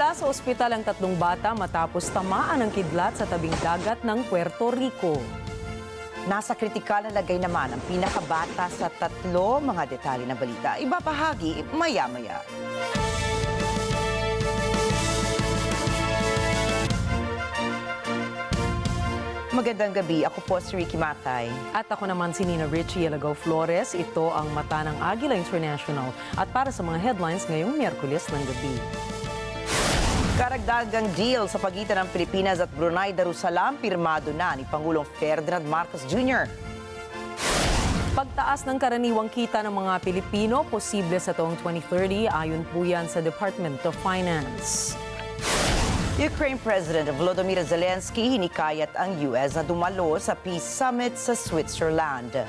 Dinala sa ospital ang 3 bata matapos tamaan ng kidlat sa tabing dagat ng Puerto Rico. Nasa kritikal na lagay naman ang pinakabata sa 3 mga detalye na balita. Ibabahagi maya-maya. Magandang gabi. Ako po si Ricky Matay. At ako naman si Nina Richie Elagaw Flores. Ito ang mata ng Agila International. At para sa mga headlines ngayong Miyerkules ng gabi. Karagdagang deal sa pagitan ng Pilipinas at Brunei Darussalam pirmado na ni Pangulong Ferdinand Marcos Jr. Pagtaas ng karaniwang kita ng mga Pilipino, posible sa taong 2030 ayon po yan sa Department of Finance. Ukraine President Volodymyr Zelensky hinikayat ang US na dumalo sa Peace Summit sa Switzerland.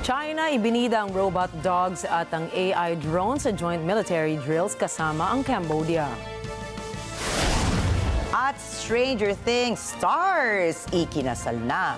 China ibinida ang robot dogs at ang AI drone sa joint military drills kasama ang Cambodia. At Stranger Things stars ikinasal na.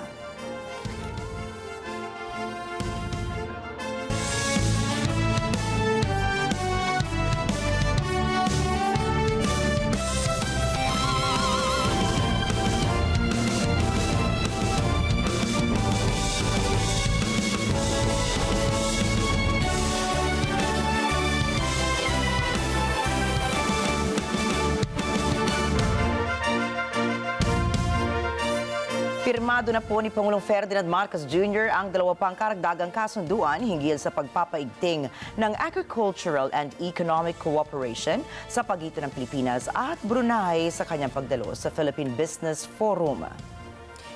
Pirmado na po ni Pangulong Ferdinand Marcos Jr. ang 2 pang karagdagang kasunduan hinggil sa pagpapaigting ng agricultural and economic cooperation sa pagitan ng Pilipinas at Brunei sa kanyang pagdalo sa Philippine Business Forum.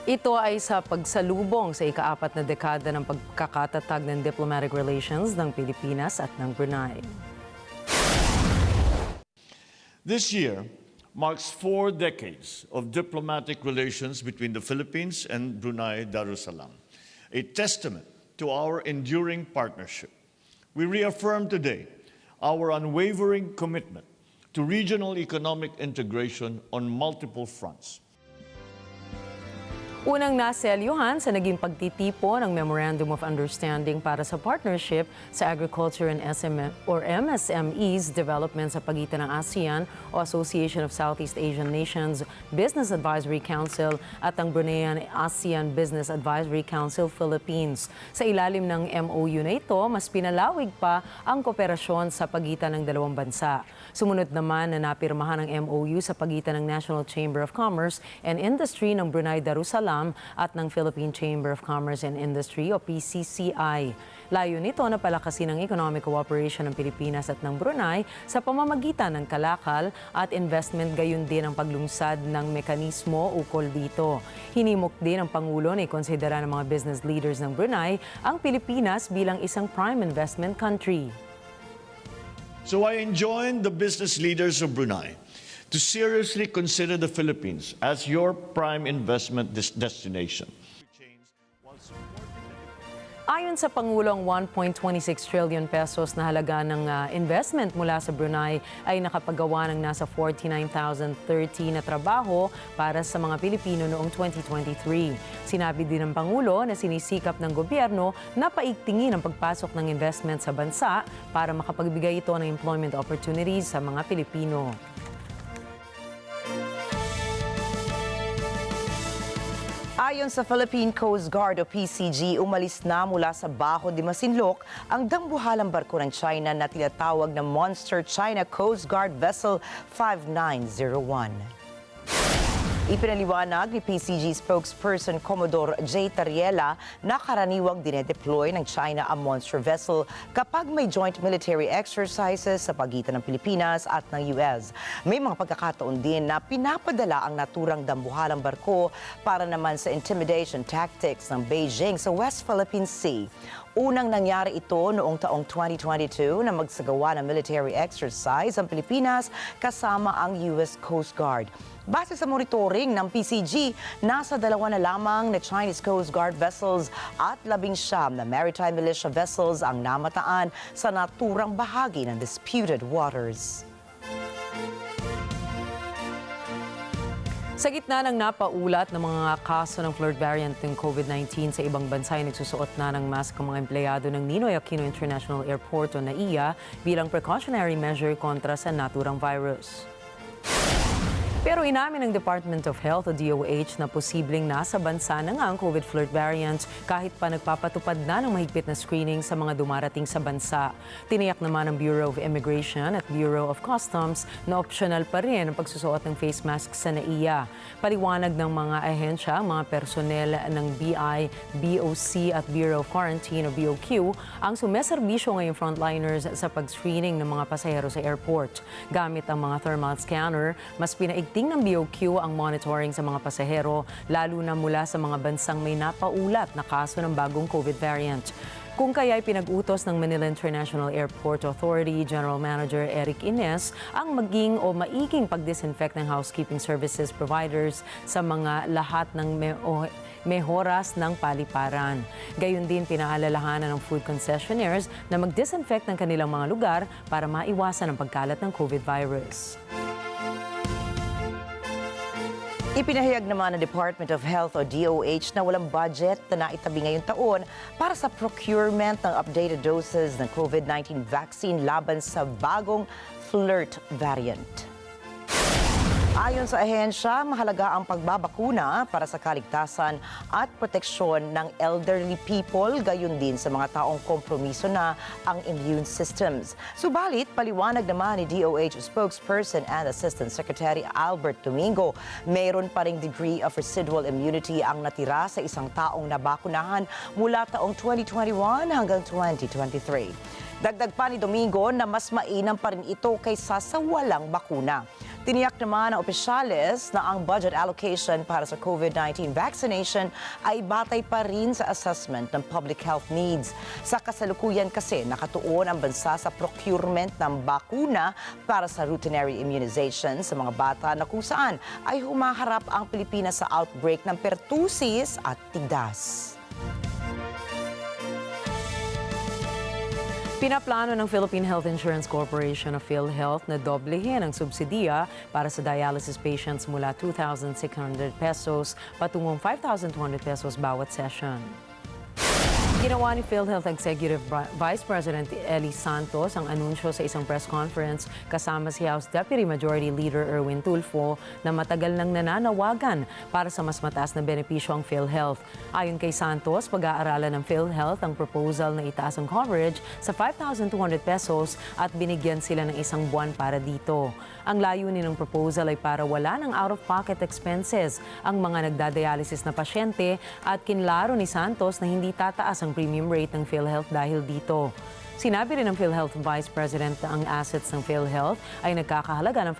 Ito ay sa pagsalubong sa ika-4 na dekada ng pagkakatatag ng diplomatic relations ng Pilipinas at ng Brunei. This year marks 4 decades of diplomatic relations between the Philippines and Brunei Darussalam, a testament to our enduring partnership. We reaffirm today our unwavering commitment to regional economic integration on multiple fronts. Unang naselyuhan sa naging pagtitipon ng Memorandum of Understanding para sa partnership sa agriculture and MSMEs development sa pagitan ng ASEAN o Association of Southeast Asian Nations Business Advisory Council at ang Bruneian ASEAN Business Advisory Council Philippines. Sa ilalim ng MOU na ito, mas pinalawig pa ang kooperasyon sa pagitan ng dalawang bansa. Sumunod naman na napirmahan ang MOU sa pagitan ng National Chamber of Commerce and Industry ng Brunei Darussalam at ng Philippine Chamber of Commerce and Industry o PCCI. Layo nito na palakasin ang economic cooperation ng Pilipinas at ng Brunei sa pamamagitan ng kalakal at investment, gayon din ang paglungsad ng mekanismo ukol dito. Hinimok din ng Pangulo na ikonsidera ng mga business leaders ng Brunei ang Pilipinas bilang isang prime investment country. So I enjoin the business leaders of Brunei to seriously consider the Philippines as your prime investment destination. Ayon sa Pangulong, 1.26 trillion pesos na halaga ng investment mula sa Brunei ay nakapagawa ng nasa 49,030 na trabaho para sa mga Pilipino noong 2023. Sinabi din ng Pangulo na sinisikap ng gobyerno na paigtingin ang pagpasok ng investment sa bansa para makapagbigay ito ng employment opportunities sa mga Pilipino. Ayon sa Philippine Coast Guard o PCG, umalis na mula sa Baho de Masinloc ang dambuhalang barko ng China na tinatawag na Monster China Coast Guard Vessel 5901. Ipinaliwanag ni PCG spokesperson Commodore J. Tariela na karaniwang dinedeploy ng China ang monster vessel kapag may joint military exercises sa pagitan ng Pilipinas at ng US. May mga pagkakataon din na pinapadala ang naturang dambuhalang barko para naman sa intimidation tactics ng Beijing sa West Philippine Sea. Unang nangyari ito noong taong 2022 na magsagawa ng military exercise ang Pilipinas kasama ang US Coast Guard. Base sa monitoring ng PCG, nasa 2 na lamang na Chinese Coast Guard vessels at 19 na maritime militia vessels ang namataan sa naturang bahagi ng disputed waters. Sa gitna ng napaulat ng mga kaso ng flirt variant ng COVID-19 sa ibang bansa ay nagsusuot na ng mask ang mga empleyado ng Ninoy Aquino International Airport o NAIA bilang precautionary measure kontra sa naturang virus. Pero inamin ng Department of Health o DOH na posibleng nasa bansa na nga ang COVID flirt variant kahit pa nagpapatupad na ng mahigpit na screening sa mga dumarating sa bansa. Tiniyak naman ng Bureau of Immigration at Bureau of Customs na optional pa rin ang pagsusuot ng face mask sa NAIA. Paliwanag ng mga ahensya, mga personel ng BI, BOC at Bureau of Quarantine o BOQ ang sumeserbisyo ngayong frontliners sa pag-screening ng mga pasahero sa airport. Gamit ang mga thermal scanner, mas pinaigting ng BOQ ang monitoring sa mga pasahero, lalo na mula sa mga bansang may napaulat na kaso ng bagong COVID variant. Kung kaya ay pinag-utos ng Manila International Airport Authority General Manager Eric Ines ang maging o maiging pag-disinfect ng housekeeping services providers sa mga lahat ng mehoras ng paliparan. Gayun din pinaalalahanan ng food concessionaires na mag-disinfect ng kanilang mga lugar para maiwasan ang pagkalat ng COVID virus. Ipinahayag naman ng Department of Health o DOH na walang budget na naitabi ngayong taon para sa procurement ng updated doses ng COVID-19 vaccine laban sa bagong flirt variant. Ayon sa ahensya, mahalaga ang pagbabakuna para sa kaligtasan at proteksyon ng elderly people, gayon din sa mga taong kompromiso na ang immune systems. Subalit, paliwanag naman ni DOH spokesperson and Assistant Secretary Albert Domingo, mayroon pa ring degree of residual immunity ang natira sa isang taong nabakunahan mula taong 2021 hanggang 2023. Dagdag pa ni Domingo na mas mainam pa rin ito kaysa sa walang bakuna. Tiniyak naman ng opisyales na ang budget allocation para sa COVID-19 vaccination ay batay pa rin sa assessment ng public health needs. Sa kasalukuyan kasi nakatuon ang bansa sa procurement ng bakuna para sa routinary immunization sa mga bata na kung saan ay humaharap ang Pilipinas sa outbreak ng pertussis at tigdas. Pinaplano ng Philippine Health Insurance Corporation o PhilHealth na doblehin ang subsidiya para sa dialysis patients mula 2,600 pesos patungong 5,200 pesos bawat session. Ginawa ni PhilHealth Executive Vice President Eli Santos ang anunsyo sa isang press conference kasama si House Deputy Majority Leader Erwin Tulfo na matagal nang nananawagan para sa mas mataas na benepisyo ang PhilHealth. Ayon kay Santos, pag-aaralan ng PhilHealth ang proposal na itaas ang coverage sa 5,200 pesos at binigyan sila ng isang buwan para dito. Ang layunin ng proposal ay para wala ng out-of-pocket expenses ang mga nagdadialysis na pasyente at kinlaro ni Santos na hindi tataas ang premium rate ng PhilHealth dahil dito. Sinabi rin ng PhilHealth Vice President na ang assets ng PhilHealth ay nagkakahalaga ng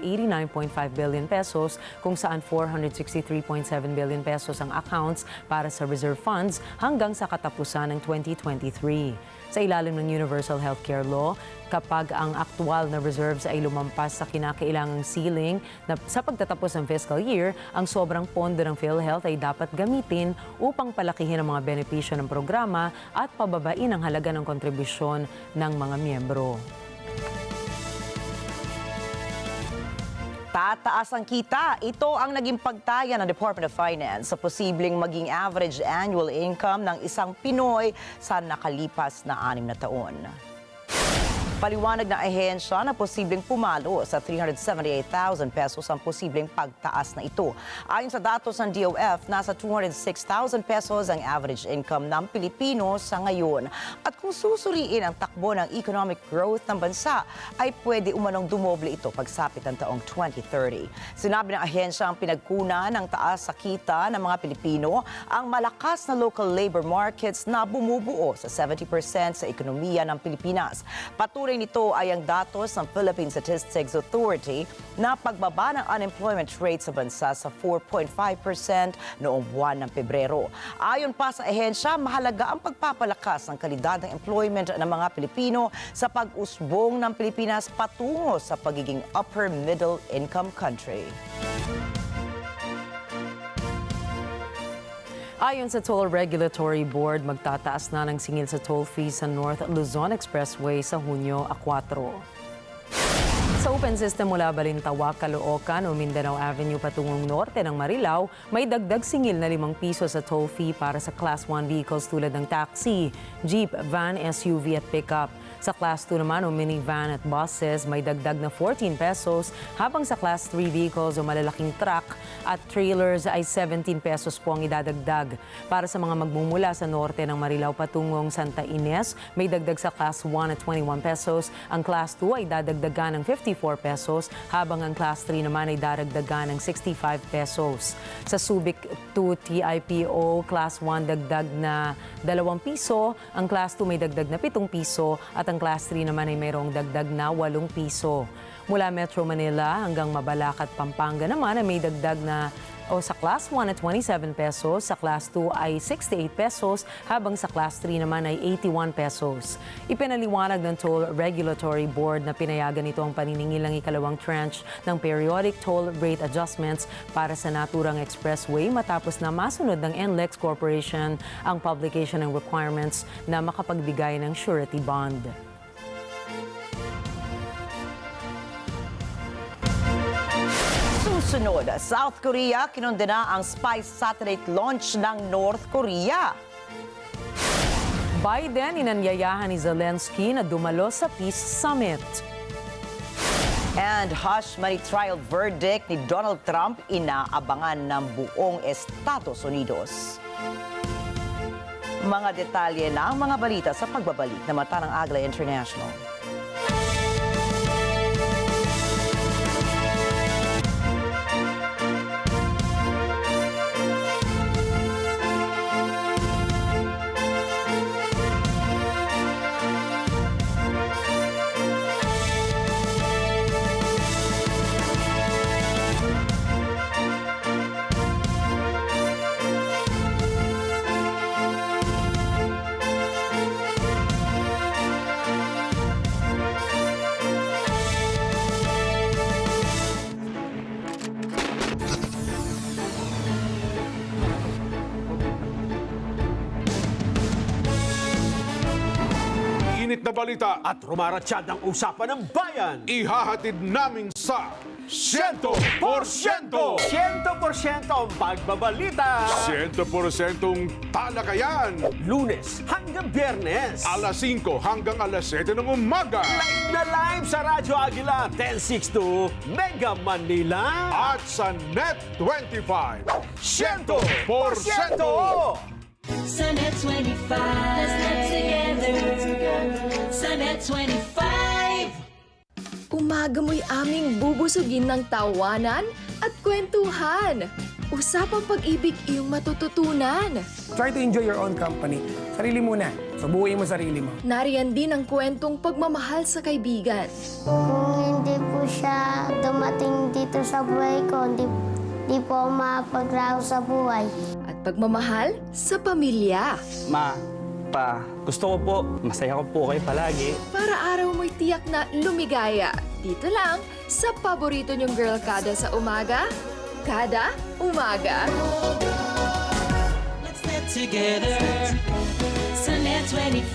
589.5 billion pesos kung saan 463.7 billion pesos ang accounts para sa reserve funds hanggang sa katapusan ng 2023. Sa ilalim ng Universal Healthcare Law, kapag ang aktual na reserves ay lumampas sa kinakailangang ceiling na sa pagtatapos ng fiscal year, ang sobrang pondo ng PhilHealth ay dapat gamitin upang palakihin ang mga benepisyo ng programa at pababain ang halaga ng kontribusyon ng mga miyembro. Tataas ang kita. Ito ang naging pagtaya ng Department of Finance sa posibleng maging average annual income ng isang Pinoy sa nakalipas na 6 na taon. Paliwanag ng ahensya na posibleng pumalo sa 378,000 pesos ang posibleng pagtaas na ito. Ayon sa datos ng DOF, nasa 206,000 pesos ang average income ng Pilipino sa ngayon. At kung susuriin ang takbo ng economic growth ng bansa, ay pwede umanong dumoble ito pagsapit ng taong 2030. Sinabi ng ahensya ang pinagkunan ng taas sa kita ng mga Pilipino ang malakas na local labor markets na bumubuo sa 70% sa ekonomiya ng Pilipinas. Patuloy nito ay ang datos ng Philippine Statistics Authority na pagbaba ng unemployment rate sa bansa sa 4.5% noong buwan ng Pebrero. Ayon pa sa ahensya, mahalaga ang pagpapalakas ng kalidad ng employment ng mga Pilipino sa pag-usbong ng Pilipinas patungo sa pagiging upper middle income country. Ayon sa Toll Regulatory Board, magtataas na ng singil sa toll fees sa North Luzon Expressway sa Hunyo 4. Sa open system mula Balintawak, Caloocan o Mindanao Avenue patungong norte ng Marilao, may dagdag singil na 5 piso sa toll fee para sa Class 1 vehicles tulad ng taxi, jeep, van, SUV at pickup. Sa Class 2 naman o minivan at buses, may dagdag na 14 pesos, habang sa Class 3 vehicles o malalaking truck at trailers ay 17 pesos po ang idadagdag. Para sa mga magmumula sa norte ng Marilao patungong Santa Ines, may dagdag sa Class 1 at 21 pesos. Ang Class 2 ay dadagdagan ng 54 pesos, habang ang Class 3 naman ay dadagdagan ng 65 pesos. Sa Subic 2 TIPO, Class 1 dagdag na 2 piso, ang Class 2 may dagdag na 7 piso, at ang Class 3 naman ay mayroong dagdag na 8 piso. Mula Metro Manila hanggang Mabalacat, Pampanga naman ay may dagdag na sa Class 1 at 27 pesos, sa Class 2 ay 68 pesos, habang sa Class 3 naman ay 81 pesos. Ipinaliwanag ng Toll Regulatory Board na pinayagan nito ang paniningil ng ikalawang tranche ng periodic toll rate adjustments para sa naturang expressway matapos na masunod ng NLEX Corporation ang publication ng requirements na makapagbigay ng surety bond. Susunod, South Korea kinondena ang spy satellite launch ng North Korea. Biden inanyayahan ni Zelensky na dumalo sa Peace Summit. And hush money trial verdict ni Donald Trump inaabangan ng buong Estados Unidos. Mga detalye ng mga balita sa pagbabalik na Mata ng Agila International. Init na balita at rumaratsyad ang usapan ng bayan. Ihahatid namin sa 100%! 100% ang pagbabalita. 100% talakayan. Lunes hanggang Biyernes. Alas 5 hanggang alas 7 ng umaga. Live na live sa Radyo Agila 1062 Mega Manila. At sa Net 25. 100%! Sa Net 25, let's net together. Sa Net 25. Umaga mo'y aming bubusugin ng tawanan at kwentuhan. Usapang pag-ibig iyong matututunan. Try to enjoy your own company. Sarili muna. Subuhin mo sarili mo. Nariyan din ang kwentong pagmamahal sa kaibigan. Kung hindi po siya dumating dito sa buhay ko, hindi po ako mapaglaho sa buhay. At pagmamahal sa pamilya. Ma, pa, gusto ko po, masaya ko po kayo palagi. Para araw mo'y tiyak na lumigaya. Dito lang sa paborito niyong girl kada sa umaga. Kada umaga. Let's net together. Sa Net 25.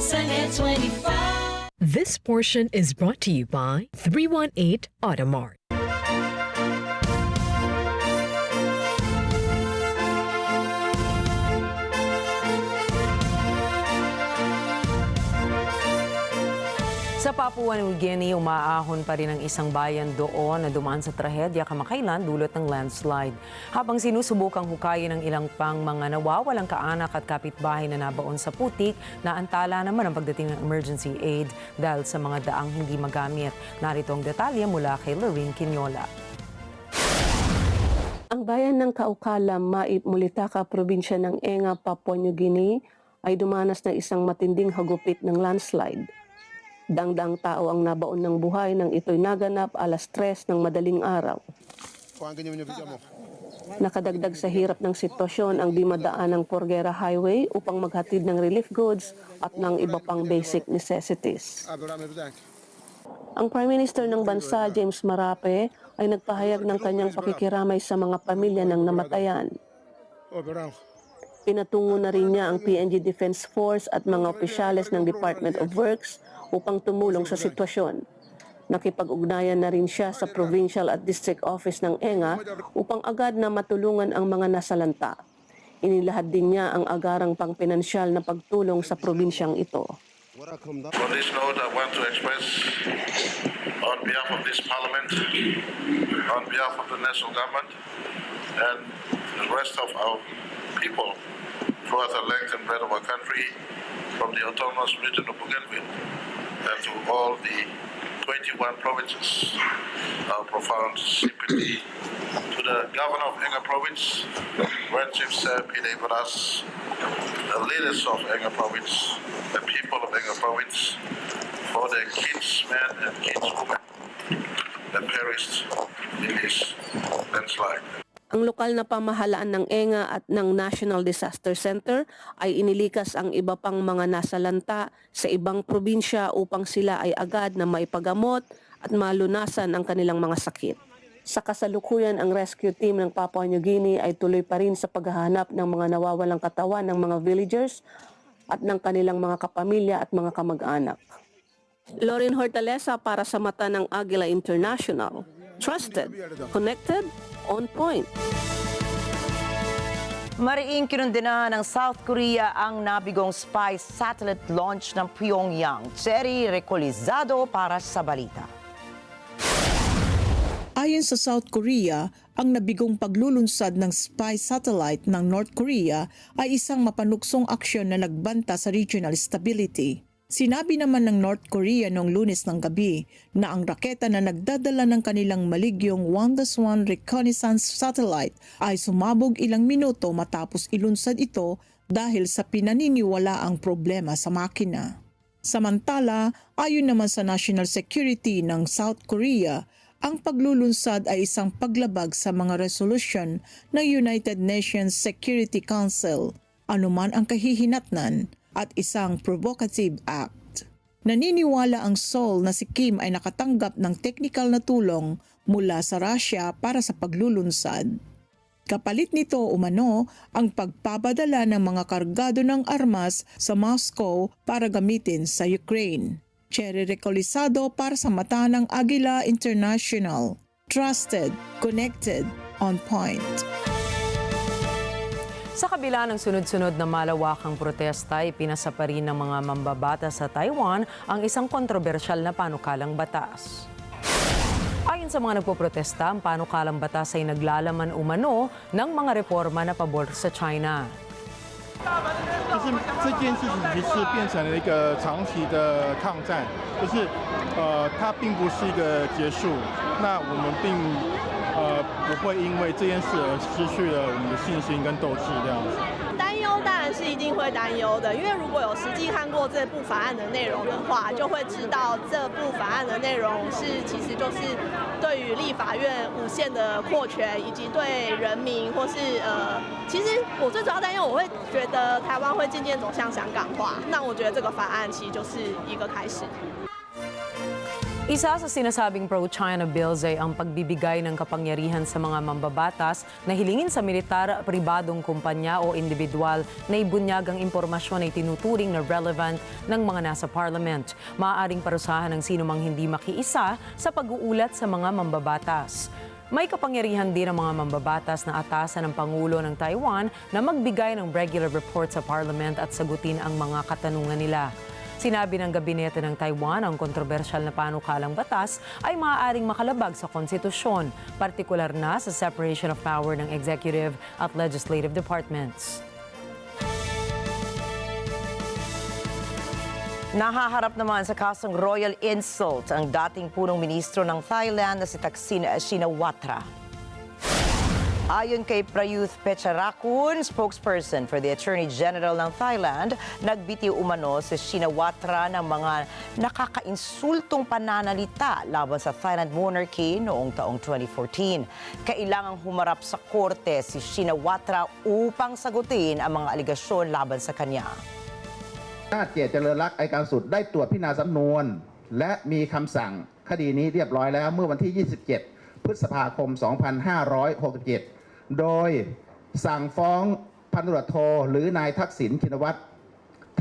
Sa Net 25. This portion is brought to you by 318 Automart. Sa Papua New Guinea, umaahon pa rin ang isang bayan doon na dumaan sa trahedya kamakailan dulot ng landslide. Habang sinusubukang hukayin ng ilang pang mga nawawalang kaanak at kapitbahay na nabaon sa putik, naantala naman ang pagdating ng emergency aid dahil sa mga daang hindi magamit. Narito ang detalye mula kay Lorraine Quinola. Ang bayan ng Kaukala, Maip, Mulitaka, probinsya ng Enga, Papua New Guinea ay dumanas ng isang matinding hagupit ng landslide. Dangdang tao ang nabaon ng buhay nang ito'y naganap alas 3 ng madaling araw. Nakadagdag sa hirap ng sitwasyon ang dimadaan ng Porgera Highway upang maghatid ng relief goods at ng iba pang basic necessities. Ang Prime Minister ng bansa, James Marape, ay nagpahayag ng kanyang pakikiramay sa mga pamilya ng namatayan. Pinatungo na rin niya ang PNG Defense Force at mga opisyales ng Department of Works upang tumulong sa sitwasyon. Nakipag-ugnayan na rin siya sa provincial at district office ng ENGA upang agad na matulungan ang mga nasalanta. Inilahad din niya ang agarang pangpinansyal na pagtulong sa probinsyang ito. On this note, I want to express on behalf of this Parliament, on behalf of the national government, and the rest of our people throughout the length and breadth of our country, from the autonomous region of Bougainville and to all the 21 provinces, our profound sympathy to the governor of Enga province, Grand Chief Sir Pide Varas, the leaders of Enga province, the people of Enga province, for their kids, men and kids, women that perished in this landslide. Ang lokal na pamahalaan ng ENGA at ng National Disaster Center ay inilikas ang iba pang mga nasalanta sa ibang probinsya upang sila ay agad na maipagamot at malunasan ang kanilang mga sakit. Sa kasalukuyan, ang rescue team ng Papua New Guinea ay tuloy pa rin sa paghahanap ng mga nawawalang katawan ng mga villagers at ng kanilang mga kapamilya at mga kamag-anak. Lauren Hortaleza para sa mata ng Agila International. Trusted, connected, on point. Mariing kinundina ng South Korea ang nabigong spy satellite launch ng Pyongyang. Cherry Recolizado para sa balita. Ayon sa South Korea, ang nabigong paglulunsad ng spy satellite ng North Korea ay isang mapanuksong aksyon na nagbanta sa regional stability. Sinabi naman ng North Korea noong Lunes ng gabi na ang raketa na nagdadala ng kanilang maligyong 1-1 reconnaissance satellite ay sumabog ilang minuto matapos ilunsad ito dahil sa pinaniniwalaang problema sa makina. Samantala, ayon naman sa National Security ng South Korea, ang paglulunsad ay isang paglabag sa mga resolution ng United Nations Security Council, anuman ang kahihinatnan, at isang provocative act. Naniniwala ang Seoul na si Kim ay nakatanggap ng technical na tulong mula sa Russia para sa paglulunsad. Kapalit nito umano ang pagpapadala ng mga kargado ng armas sa Moscow para gamitin sa Ukraine. Cherry Recolizado para sa mata ng Agila International. Trusted, connected, on point. Sa kabila ng sunod-sunod na malawakang protesta, ipinasa pa rin ng mga mambabatas sa Taiwan ang isang kontrobersyal na panukalang batas. Ayon sa mga nagpoprotesta, ang panukalang batas ay naglalaman umano ng mga reforma na pabor sa China. 就是这件事情其实变成了一个长期的抗战，就是它并不是一个结束，那我们并不会因为这件事而失去了我们的信心跟斗志这样子。担忧当然是一定会担忧的，因为如果有实际看过这部法案的内容的话，就会知道这部法案的内容其实就是对于立法院无限的扩权，以及对人民或是其实我最主要担忧，我会觉得台湾会渐渐走向香港化。那我觉得这个法案其实就是一个开始。 Isa sa sinasabing pro-China bills ay ang pagbibigay ng kapangyarihan sa mga mambabatas na hilingin sa militar, pribadong kumpanya o individual na ibunyag ang impormasyon ay tinuturing na relevant ng mga nasa parliament. Maaaring parusahan ng sino mang hindi makiisa sa pag-uulat sa mga mambabatas. May kapangyarihan din ang mga mambabatas na atasan ng Pangulo ng Taiwan na magbigay ng regular report sa parliament at sagutin ang mga katanungan nila. Sinabi ng gabinete ng Taiwan ang kontrobersyal na panukalang batas ay maaaring makalabag sa konstitusyon, partikular na sa separation of power ng executive at legislative departments. Nahaharap naman sa kasong royal insult ang dating punong ministro ng Thailand na si Thaksin Shinawatra. Ayon kay Prayuth Pecharakun, spokesperson for the Attorney General ng Thailand, nagbitiw umano si Shinawatra ng mga nakakainsultong pananalita laban sa Thailand monarchy noong taong 2014. Kailangang humarap sa korte si Shinawatra upang sagutin ang mga aligasyon laban sa kanya. เจตเจริญรักษ์อัยการสุดได้ตรวจพิจารณาสำนวนและมีคำสั่งคดีนี้เรียบร้อยแล้วเมื่อวันที่ 27 พฤษภาคม 2567 โดยสั่งฟ้องพ พันตำรวจโทหรือนายทักษิณชินวัตร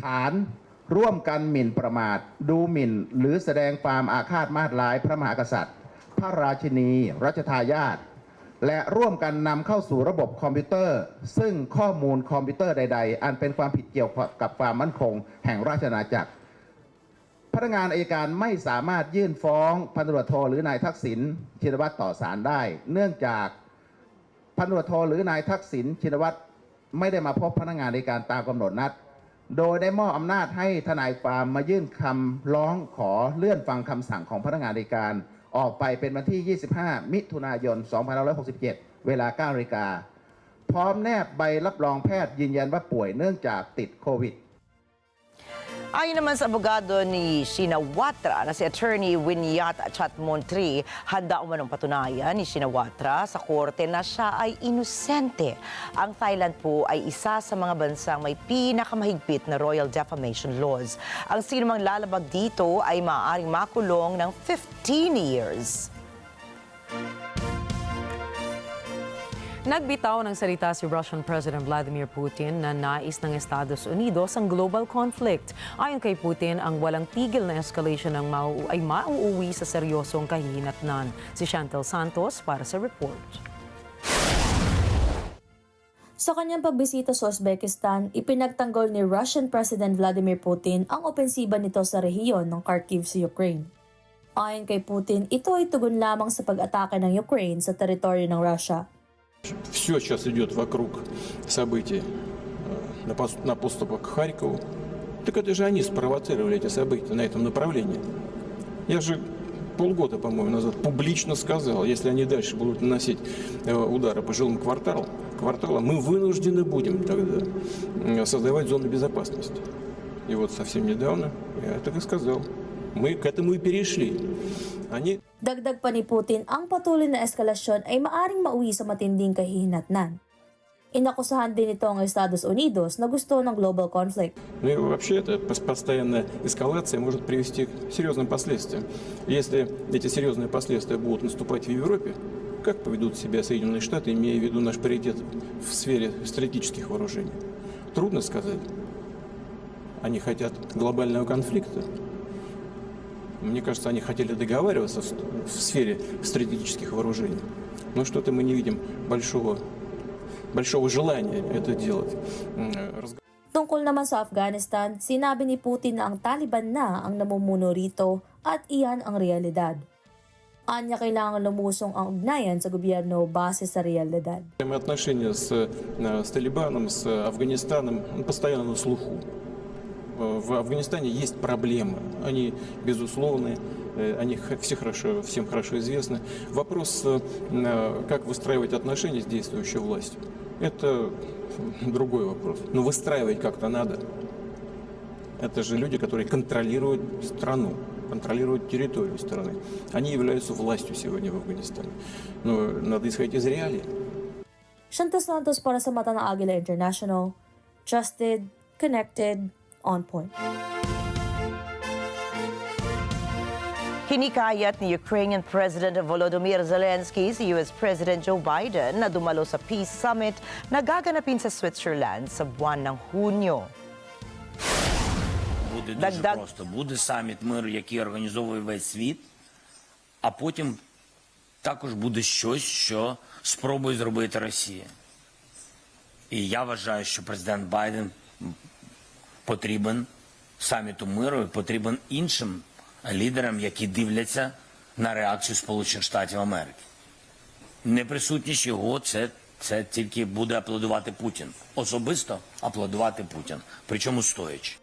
ฐานร่วมกันหมิ่นประมาทดูหมิ่นหรือแสดงความอาฆาตมาตร้ายพระมหากษัตริย์ พระราชินีรัชทายาทและร่วมกันนำเข้าสู่ระบบคอมพิวเตอร์ซึ่งข้อมูลคอมพิวเตอร์ใดๆอันเป็นความผิดเกี่ยวกับความมั่นคงแห่งราชอาณาจักรพนักงานอัยการไม่สามารถยื่นฟ้องพันตำรวจโทหรือนายทักษิณชินวัตรต่อศาลได้เนื่องจากพันตำรวจโทหรือนายทักษิณชินวัตรไม่ได้มาพบพนักงานอัยการตามกำหนดนัดโดยได้มอบอำนาจให้ทนายความมายื่นคำร้องขอเลื่อนฟังคำสั่งของพนักงานอัยการออกไปเป็นวันที่ 25 มิถุนายน 2567 เวลา 9 นาฬิกาพร้อมแนบใบรับรองแพทย์ยืนยันว่าป่วยเนื่องจากติดโควิด Ayon naman sa abogado ni Shinawatra na si Attorney Winyat Chatmontri, handa umanong patunayan ni Shinawatra sa korte na siya ay inosente. Ang Thailand po ay isa sa mga bansang may pinakamahigpit na royal defamation laws. Ang sinumang lalabag dito ay maaaring makulong ng 15 years. Nagbitaw ng salita si Russian President Vladimir Putin na nais ng Estados Unidos ang global conflict. Ayon kay Putin, ang walang tigil na escalation ay mauuwi sa seryosong kahihinatnan. Si Chantel Santos para sa report. Sa kanyang pagbisita sa Uzbekistan, ipinagtanggol ni Russian President Vladimir Putin ang opensiba nito sa rehiyon ng Kharkiv sa Ukraine. Ayon kay Putin, ito ay tugon lamang sa pag-atake ng Ukraine sa teritoryo ng Russia. Все сейчас идет вокруг событий на подступах к Харькову. Так это же они спровоцировали эти события на этом направлении. Я же полгода, по-моему, назад публично сказал, если они дальше будут наносить удары по жилым кварталам, мы вынуждены будем тогда создавать зоны безопасности. И вот совсем недавно я так и сказал. Мы к этому и перешли. Dagdag pa ni Putin, ang patuloy na eskalasyon ay maaring mauwi sa matinding kahihinatnan. Inakusahan din ito ang Estados Unidos na gusto ng global conflict. Ну и вообще эта постоянная эскалация может привести к серьезным последствиям. Если эти серьезные последствия будут наступать в Европе, как поведут себя Соединенные Штаты, имея в виду наш паритет в сфере стратегических вооружений? Трудно сказать. Они хотят глобального конфликта. Мне кажется, они хотели договариваться в сфере стратегических вооружений. Но что-то мы не видим большого желания это делать. Tungkol naman sa Afghanistan, sinabi ni Putin na ang Taliban na ang namumuno rito at iyan ang realidad. Anya kailangan lumusong ang ugnayan sa gobyerno base sa realidad. Отношения с Талибаном, с Афганистаном постоянно на слуху. В Афганистане есть проблемы, они безусловны, они всем хорошо известны. Вопрос, как выстраивать отношения с действующей властью, это другой вопрос. Но выстраивать как-то надо. Это же люди, которые контролируют страну, контролируют территорию страны. Они являются властью сегодня в Афганистане. Но надо исходить из реалий. Chantel Santos para sa mata ng Agila International. Trusted, connected, on point. Hinikayat ni Ukrainian President Volodymyr Zelensky si US President Joe Biden na dumalo sa Peace Summit na gaganapin sa Switzerland sa buwan ng Hunyo. Буде дуже просто. Буде саміт миру, який організовує весь світ, а потім також буде щось, що спробує зробити Росія. І я вважаю, що президент Байден потрібен саміту миру і потрібен іншим лідерам, які дивляться на реакцію Сполучених Штатів Америки. Неприсутність його – це тільки буде аплодувати Путін. Особисто аплодувати Путін, причому стоячи.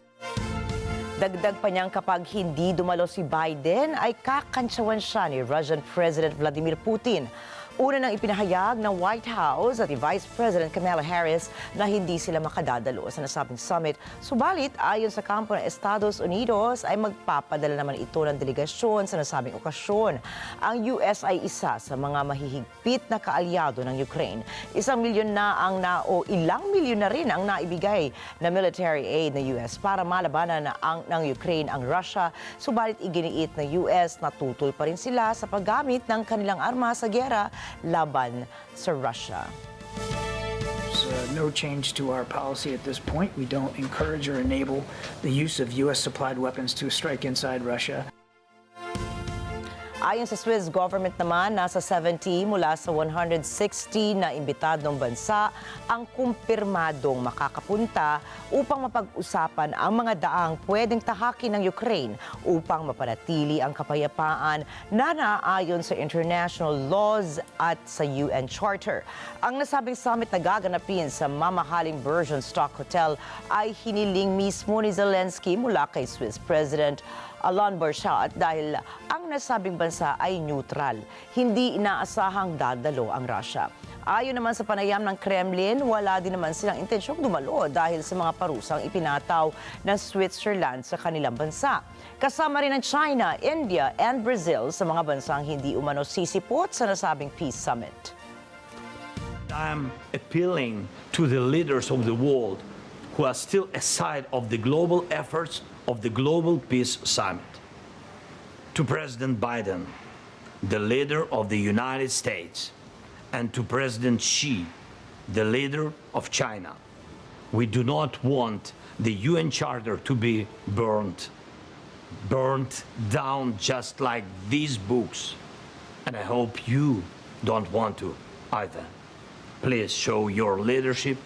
Dagdag pa niyang kapag hindi dumalo si Biden ay kakantsawan siya ni Russian President Vladimir Putin. Una nang ipinahayag ng White House at ni Vice President Kamala Harris na hindi sila makadadalo sa nasabing summit. Subalit, ayon sa kampo ng Estados Unidos, ay magpapadala naman ito ng delegasyon sa nasabing okasyon. Ang US ay isa sa mga mahihigpit na kaalyado ng Ukraine. Ilang milyon na rin ang naibigay na military aid ng US para malabanan ng Ukraine ang Russia. Subalit, iginiit ng US na tutol pa rin sila sa paggamit ng kanilang armas sa giyera laban sa Russia. no change to our policy at this point. We don't encourage or enable the use of U.S.-supplied weapons to strike inside Russia. Ayon sa Swiss government naman, nasa 70 mula sa 160 na imbitadong bansa ang kumpirmadong makakapunta upang mapag-usapan ang mga daang pwedeng tahakin ng Ukraine upang mapanatili ang kapayapaan na naayon sa international laws at sa UN Charter. Ang nasabing summit na gaganapin sa mamahaling Bergenstock Hotel ay hiniling mismo ni Zelensky mula kay Swiss President Alain Berset dahil ang nasabing bansa ay neutral. Hindi inaasahang dadalo ang Russia. Ayon naman sa panayam ng Kremlin, wala din naman silang intensyong dumalo dahil sa mga parusang ipinataw ng Switzerland sa kanilang bansa. Kasama rin ang China, India, and Brazil sa mga bansang hindi umano sisipot sa nasabing peace summit. I'm appealing to the leaders of the world who are still aside of the global efforts of the Global Peace Summit. To President Biden, the leader of the United States, and to President Xi, the leader of China. We do not want the UN Charter to be burned down just like these books. And I hope you don't want to either. Please show your leadership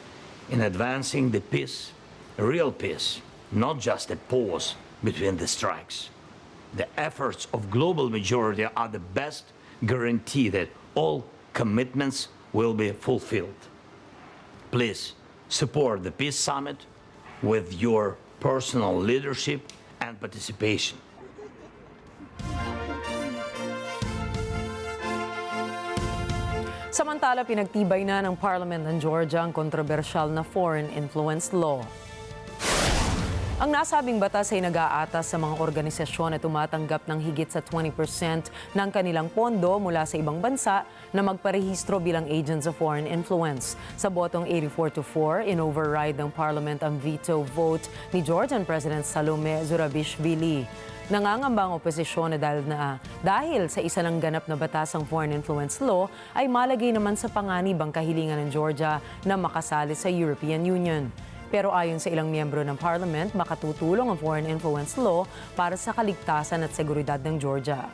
in advancing the peace, real peace, not just a pause between the strikes. The efforts of global majority are the best guarantee that all commitments will be fulfilled. Please support the Peace Summit with your personal leadership and participation. Samantala, pinagtibay na ng Parliament ng Georgia ang kontrobersyal na foreign influence law. Ang nasabing batas ay nag-aatas sa mga organisasyon na tumatanggap ng higit sa 20% ng kanilang pondo mula sa ibang bansa na magparehistro bilang agents of foreign influence. Sa botong 84-4, in-override ng Parliament ang veto vote ni Georgian President Salome Zurabishvili. Nangangamba ang oposisyon na dahil sa isa ng ganap na batas ang foreign influence law ay malagay naman sa panganib ang kahilingan ng Georgia na makasali sa European Union. Pero ayon sa ilang miyembro ng Parliament, makatutulong ang foreign influence law para sa kaligtasan at seguridad ng Georgia.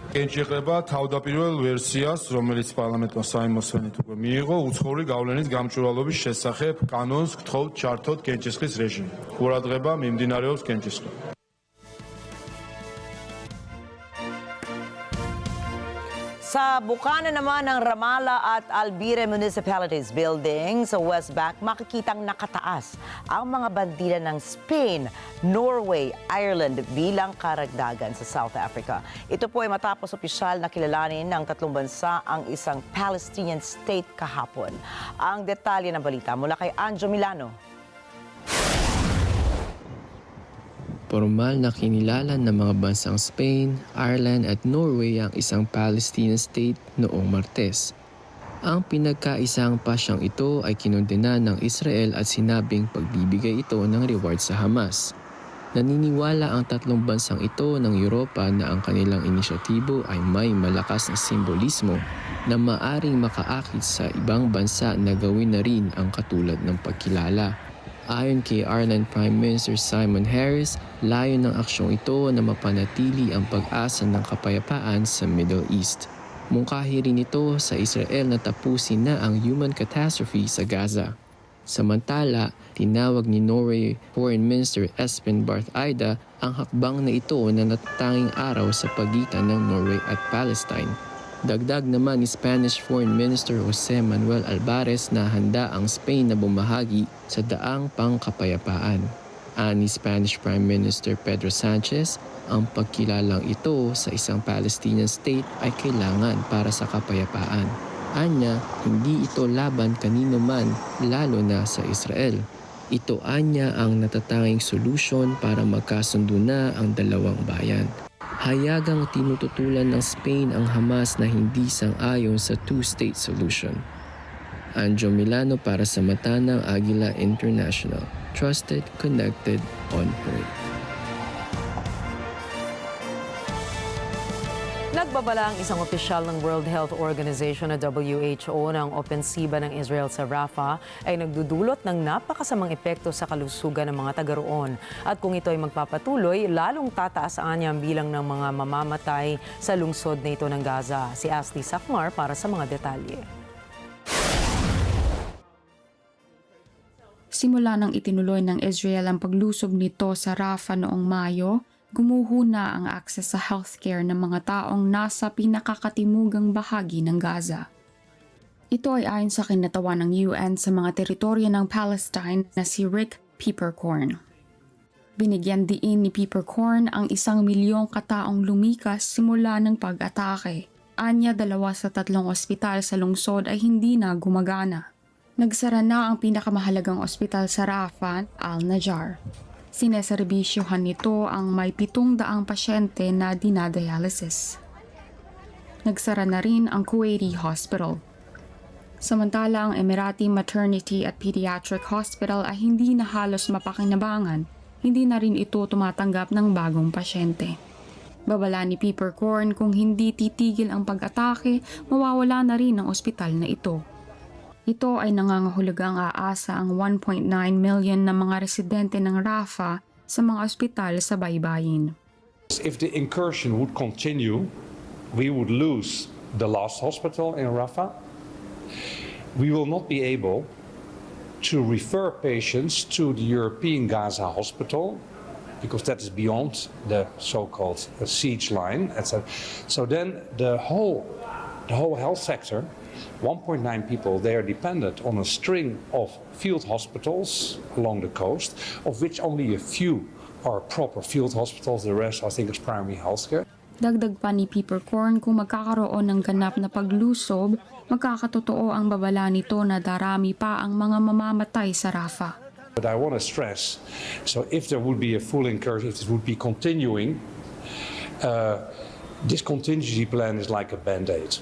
Ეჭირება თავდაპირველ ვერსიას, რომელიც პარლამენტმა საიმოსვენით უკვე მიიღო, უცხოური გავლენის გამჭვირვალობის შესახებ კანონს გთხოვთ ჩართოთ კენჭისყრის რეჟიმი. ყურადღება მიმდინარეობს კენჭისყრა. Sa bukana naman ng Ramala at Albire Municipalities Building sa West Bank, makikitang nakataas ang mga bandila ng Spain, Norway, Ireland bilang karagdagan sa South Africa. Ito po ay matapos opisyal na kilalanin ng tatlong bansa ang isang Palestinian state kahapon. Ang detalye ng balita mula kay Anjo Milano. Formal na kinilala ng mga bansang Spain, Ireland at Norway ang isang Palestinian state noong Martes. Ang pinagkaisang pasyang ito ay kinondena ng Israel at sinabing pagbibigay ito ng reward sa Hamas. Naniniwala ang tatlong bansang ito ng Europa na ang kanilang inisyatibo ay may malakas na simbolismo na maaring makaakit sa ibang bansa na gawin na rin ang katulad ng pagkilala. Ayon kay Ireland Prime Minister Simon Harris, layon ng aksyong ito na mapanatili ang pag-asa ng kapayapaan sa Middle East. Mungkahi rin ito sa Israel na tapusin na ang human catastrophe sa Gaza. Samantala, tinawag ni Norway Foreign Minister Espen Barth Eide ang hakbang na ito na natatanging araw sa pagitan ng Norway at Palestine. Dagdag naman ni Spanish Foreign Minister Jose Manuel Alvarez na handa ang Spain na bumahagi sa daang pangkapayapaan. Ani Spanish Prime Minister Pedro Sanchez, ang pagkilalang ito sa isang Palestinian state ay kailangan para sa kapayapaan. Anya, hindi ito laban kanino man, lalo na sa Israel. Ito anya ang natatanging solusyon para magkasundo na ang dalawang bayan. Hayagang tinututulan ng Spain ang Hamas na hindi sang-ayon sa two-state solution. Anjo Milano para sa mata ng Agila International. Trusted, connected, on point. Nagbabala ang isang opisyal ng World Health Organization na WHO ng opensiba ng Israel sa Rafah ay nagdudulot ng napakasamang epekto sa kalusugan ng mga taga roon. At kung ito ay magpapatuloy, lalong tataasaan niya ang bilang ng mga mamamatay sa lungsod na ito ng Gaza. Si Ashley Sakmar para sa mga detalye. Simula nang itinuloy ng Israel ang paglusob nito sa Rafah noong Mayo, gumuhuna ang access sa healthcare ng mga taong nasa pinakakatimugang bahagi ng Gaza. Ito ay ayon sa kinatawan ng UN sa mga teritoryo ng Palestine na si Rick Peppercorn. Binigyan diin ni Peppercorn ang 1 milyong kataong lumikas simula ng pag-atake. Anya 2 sa 3 ospital sa lungsod ay hindi na gumagana. Nagsara na ang pinakamahalagang ospital sa Rafah, Al-Najjar. Sineserbisyohan nito ang may 700 pasyente na dinadialysis. Nagsara na rin ang Kuwaiti Hospital. Samantala ang Emirati Maternity at Pediatric Hospital ay hindi na halos mapakinabangan, hindi na rin ito tumatanggap ng bagong pasyente. Babala ni Peppercorn kung hindi titigil ang pag-atake, mawawala na rin ang ospital na ito. Ito ay nangangahulugang aasa ang 1.9 million na mga residente ng Rafah sa mga ospital sa baybayin. If the incursion would continue, we would lose the last hospital in Rafah. We will not be able to refer patients to the European Gaza hospital because that is beyond the so-called siege line, etc. So then the whole health sector, 1.9 people, they are dependent on a string of field hospitals along the coast, of which only a few are proper field hospitals. The rest, I think, is primary healthcare. Dagdag pa ni Peppercorn kung magkakaroon ng ganap na paglusob, magkakatotoo ang babala nito na darami pa ang mga mamamatay sa Rafah. But I want to stress, so if there would be a full incursion, if it would be continuing, this contingency plan is like a band-aid.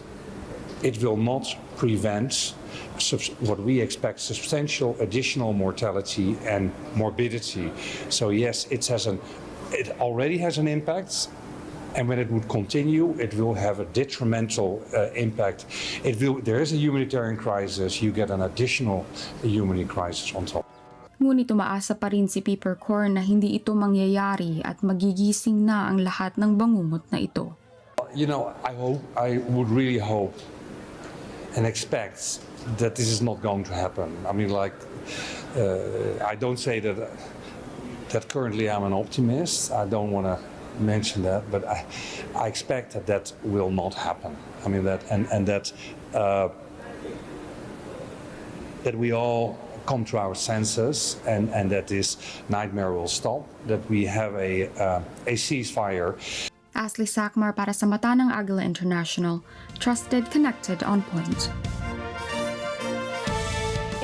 It will not prevent what we expect substantial additional mortality and morbidity. So yes, it already has an impact, and when it would continue, it will have a detrimental impact. There is a humanitarian crisis, you get an additional humanitarian crisis on top. Ngunit umaasa pa rin si Peppercorn na hindi ito mangyayari at magigising na ang lahat ng bangungot na ito. You know, I would really hope and expect that this is not going to happen. I mean, I don't say that currently I'm an optimist. I don't want to mention that, but I expect that will not happen. I mean that we all come to our senses and that this nightmare will stop. That we have a ceasefire. Ashley Sakmar para sa Mata ng Agila International. Trusted, connected, on point.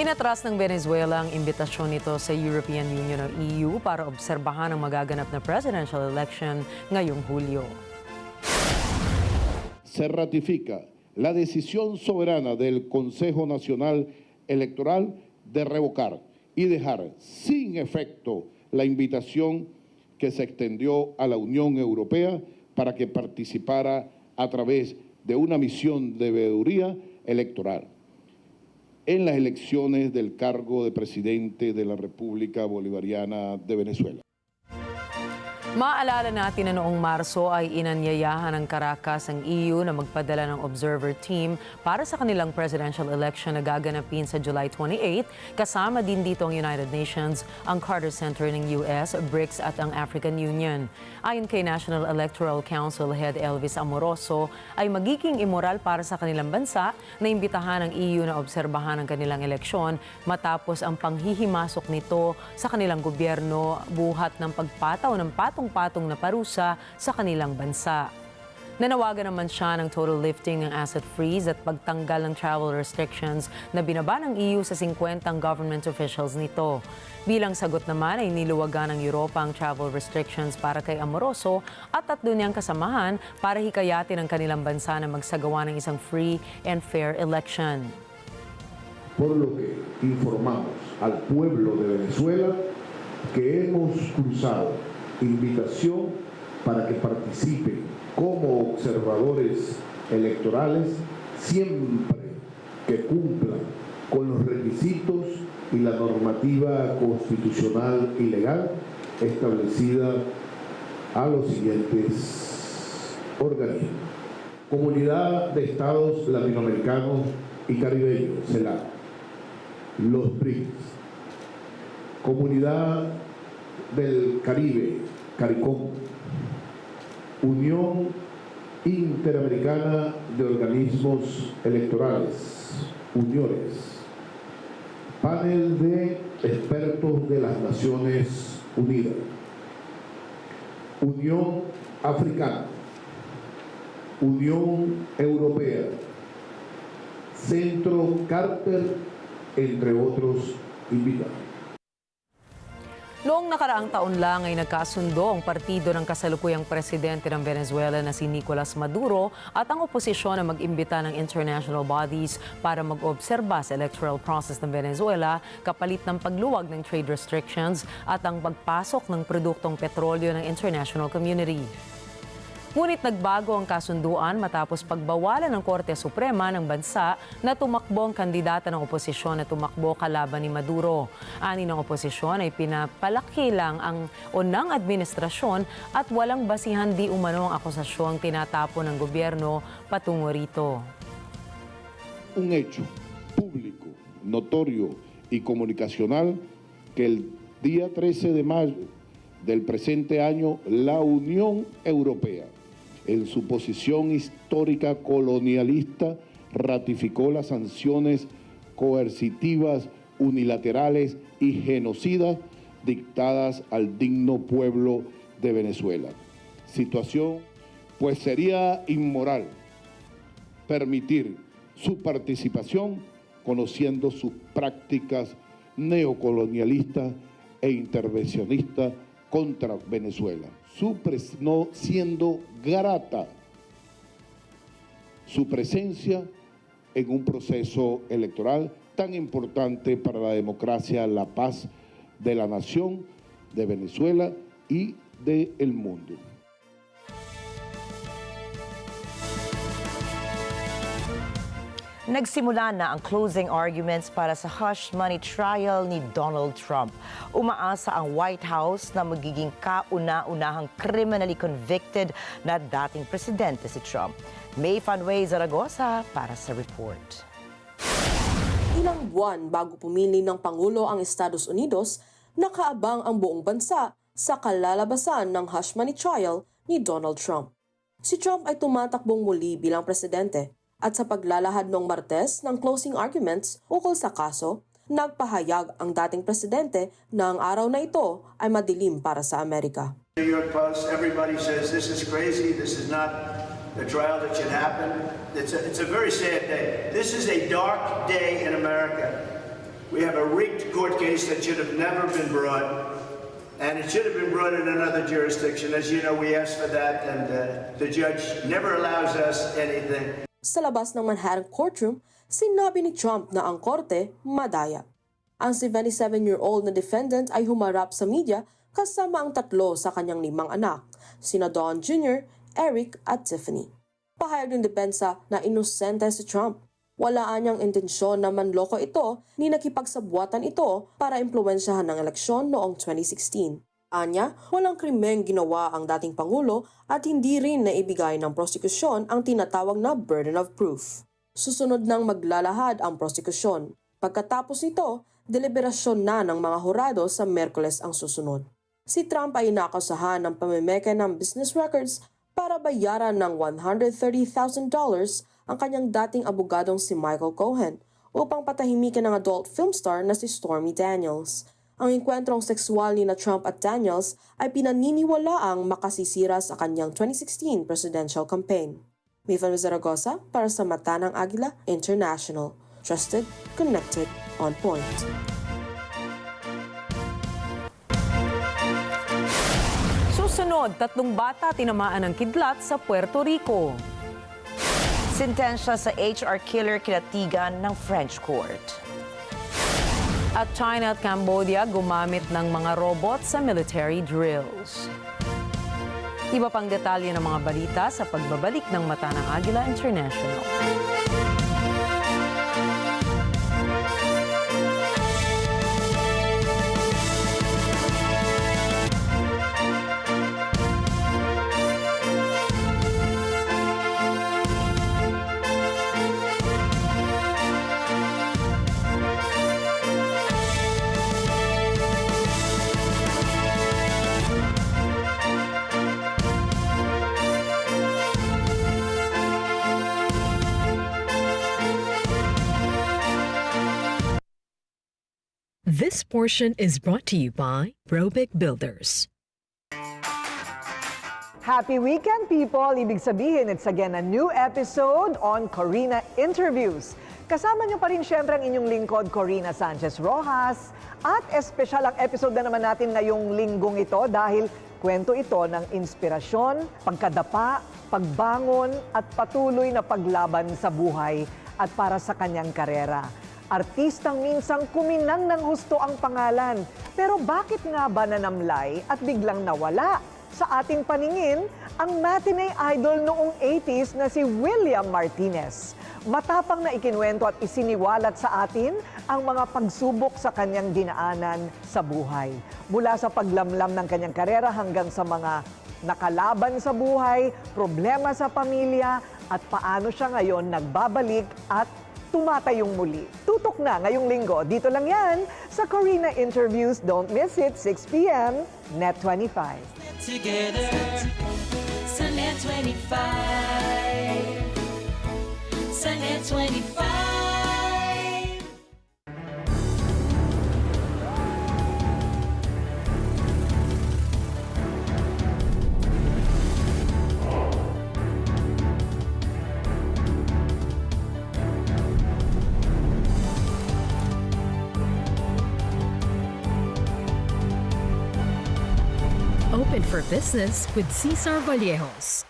Inatras ng Venezuela ang imbitasyon nito sa European Union o EU para obserbahan ang magaganap na presidential election ngayong Hulyo. Se ratifica la decisión soberana del Consejo Nacional Electoral de revocar y dejar sin efecto la invitación que se extendió a la Unión Europea para que participara a través de una misión de veeduría electoral en las elecciones del cargo de presidente de la República Bolivariana de Venezuela. Maalala natin na noong Marso ay inanyayahan ng Caracas ang EU na magpadala ng observer team para sa kanilang presidential election na gaganapin sa July 28. Kasama din dito ang United Nations, ang Carter Center ng US, BRICS at ang African Union. Ayon kay National Electoral Council Head Elvis Amoroso, ay magiging immoral para sa kanilang bansa na imbitahan ng EU na obserbahan ang kanilang eleksyon matapos ang panghihimasok nito sa kanilang gobyerno buhat ng pagpataw ng patong-patong na parusa sa kanilang bansa. Nanawagan naman siya ng total lifting ng asset freeze at pagtanggal ng travel restrictions na binaba ng EU sa 50 government officials nito. Bilang sagot naman ay niluwagan ng Europa ang travel restrictions para kay Amoroso at 3 niyang kasamahan para hikayatin ang kanilang bansa na magsagawa ng isang free and fair election. Por lo que informamos al pueblo de Venezuela que hemos cruzado invitación para que participen como observadores electorales siempre que cumplan con los requisitos y la normativa constitucional y legal establecida a los siguientes organismos. Comunidad de Estados Latinoamericanos y Caribeños, CELAC, los BRICS, Comunidad del Caribe, CARICOM, Unión Interamericana de Organismos Electorales, UNIORES, Panel de Expertos de las Naciones Unidas, Unión Africana, Unión Europea, Centro Carter, entre otros invitados. Noong nakaraang taon lang ay nagkasundo ang partido ng kasalukuyang presidente ng Venezuela na si Nicolas Maduro at ang oposisyon na mag-imbita ng international bodies para mag-obserba sa electoral process ng Venezuela kapalit ng pagluwag ng trade restrictions at ang pagpasok ng produktong petrolyo ng international community. Ngunit nagbago ang kasunduan matapos pagbawalan ng Korte Suprema ng bansa na tumakbo ang kandidata ng oposisyon na tumakbo kalaban ni Maduro. Ani ng oposisyon ay pinapalaki lang ang unang administrasyon at walang basihan di umano ang akusasyong tinatapon ng gobyerno patungo rito. Un hecho público, notorio y comunicacional que el día 13 de mayo del presente año la Unión Europea, en su posición histórica colonialista, ratificó las sanciones coercitivas, unilaterales y genocidas dictadas al digno pueblo de Venezuela. Situación, pues sería inmoral permitir su participación conociendo sus prácticas neocolonialistas e intervencionistas contra Venezuela, no siendo grata su presencia en un proceso electoral tan importante para la democracia, la paz de la nación de Venezuela y del mundo. Nagsimula na ang closing arguments para sa hush money trial ni Donald Trump. Umaasa ang White House na magiging kauna-unahang criminally convicted na dating presidente si Trump. May Fanway Zaragoza para sa report. Ilang buwan bago pumili ng Pangulo ang Estados Unidos, nakaabang ang buong bansa sa kalalabasan ng hush money trial ni Donald Trump. Si Trump ay tumatakbong muli bilang presidente. At sa paglalahad noong Martes ng closing arguments ukol sa kaso, nagpahayag ang dating presidente na ang araw na ito ay madilim para sa Amerika. New York Post, everybody says this is crazy, this is not a trial that should happen. It's a very sad day. This is a dark day in America. We have a rigged court case that should have never been brought. And it should have been brought in another jurisdiction. As you know, we asked for that, and the judge never allows us anything. Sa labas ng Manhattan courtroom, sinabi ni Trump na ang korte madaya. Ang 77-year-old na defendant ay humarap sa media kasama ang 3 sa kanyang 5 anak, sina Don Jr., Eric at Tiffany. Pahayag ng depensa na inosente si Trump. Wala anyang intensyon na manloko ito ni nakipagsabwatan ito para impluwensyahan ng eleksyon noong 2016. Anya, walang krimeng ginawa ang dating Pangulo at hindi rin naibigay ng prosekusyon ang tinatawag na burden of proof. Susunod nang maglalahad ang prosekusyon. Pagkatapos nito, deliberasyon na ng mga hurado sa Miyerkules ang susunod. Si Trump ay inaakusahan ng pamimeke ng business records para bayaran ng $130,000 ang kanyang dating abogadong si Michael Cohen upang patahimikin ng adult film star na si Stormy Daniels. Ang engkwentrong sexual ni na Trump at Daniels ay pinaniniwalaang makasisira sa kanyang 2016 presidential campaign. May Fanway Zaragoza para sa Mata ng Agila International. Trusted, connected, on point. Susunod, 3 bata tinamaan ng kidlat sa Puerto Rico. Sintensya sa HR killer kinatigan ng French court. At China at Cambodia gumamit ng mga robot sa military drills. Iba pang detalye ng mga balita sa pagbabalik ng mata ng Agila International. This portion is brought to you by Robic Builders. Happy weekend, people! Ibig sabihin, it's again a new episode on Corina Interviews. Kasama niyo pa rin syempre ang inyong lingkod, Corina Sanchez Rojas. At espesyal ang episode na naman natin ngayong linggong ito dahil kwento ito ng inspirasyon, pagkadapa, pagbangon at patuloy na paglaban sa buhay at para sa kanyang karera. Artistang minsang kuminang ng husto ang pangalan. Pero bakit nga ba nanamlay at biglang nawala? Sa ating paningin, ang matinee idol noong 80s na si William Martinez. Matapang na ikinwento at isiniwalat sa atin ang mga pagsubok sa kanyang dinaanan sa buhay. Mula sa paglamlam ng kanyang karera hanggang sa mga nakalaban sa buhay, problema sa pamilya, at paano siya ngayon nagbabalik at tumatayong muli. Tutok na ngayong linggo. Dito lang yan sa Corina Interviews. Don't miss it, 6 p.m. Net 25. Together sa Net 25. Sa Net 25. Open for business with Cesar Vallejos.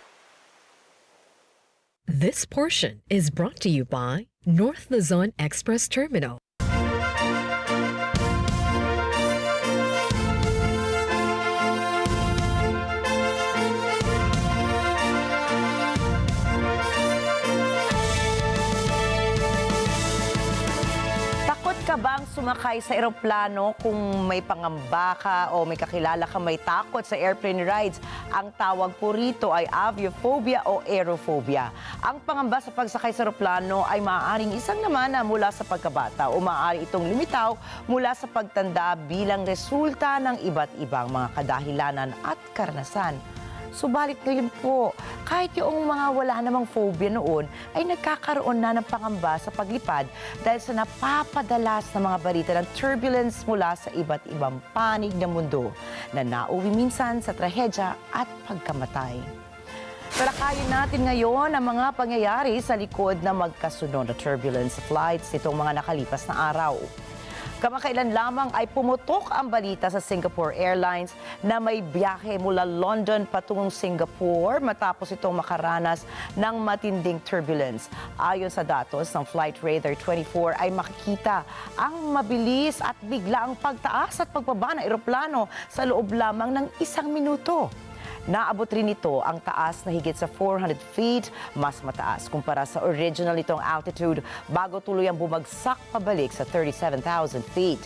This portion is brought to you by North Luzon Express Terminal. Ka bang sumakay sa eroplano kung may pangamba ka o may kakilala ka may takot sa airplane rides? Ang tawag po rito ay aviophobia o aerophobia. Ang pangamba sa pagsakay sa eroplano ay maaaring isang namana mula sa pagkabata o maaari itong lumitaw mula sa pagtanda bilang resulta ng iba't ibang mga kadahilanan at karanasan. Subalit ngayon po, kahit yung mga wala namang phobia noon, ay nagkakaroon na ng pangamba sa paglipad dahil sa napapadalas na mga balita ng turbulence mula sa iba't ibang panig ng mundo na nauwi minsan sa trahedya at pagkamatay. Talakayin natin ngayon ang mga pangyayari sa likod ng magkasunod na turbulence flights nitong mga nakalipas na araw. Kamakailan lamang ay pumutok ang balita sa Singapore Airlines na may biyahe mula London patungong Singapore matapos itong makaranas ng matinding turbulence. Ayon sa datos ng Flight Radar 24 ay makikita ang mabilis at biglaang pagtaas at pagbaba ng eroplano sa loob lamang ng 1 minuto. Naabot rin ito ang taas na higit sa 400 feet, mas mataas kumpara sa original nitong altitude bago tuluyang bumagsak pabalik sa 37,000 feet.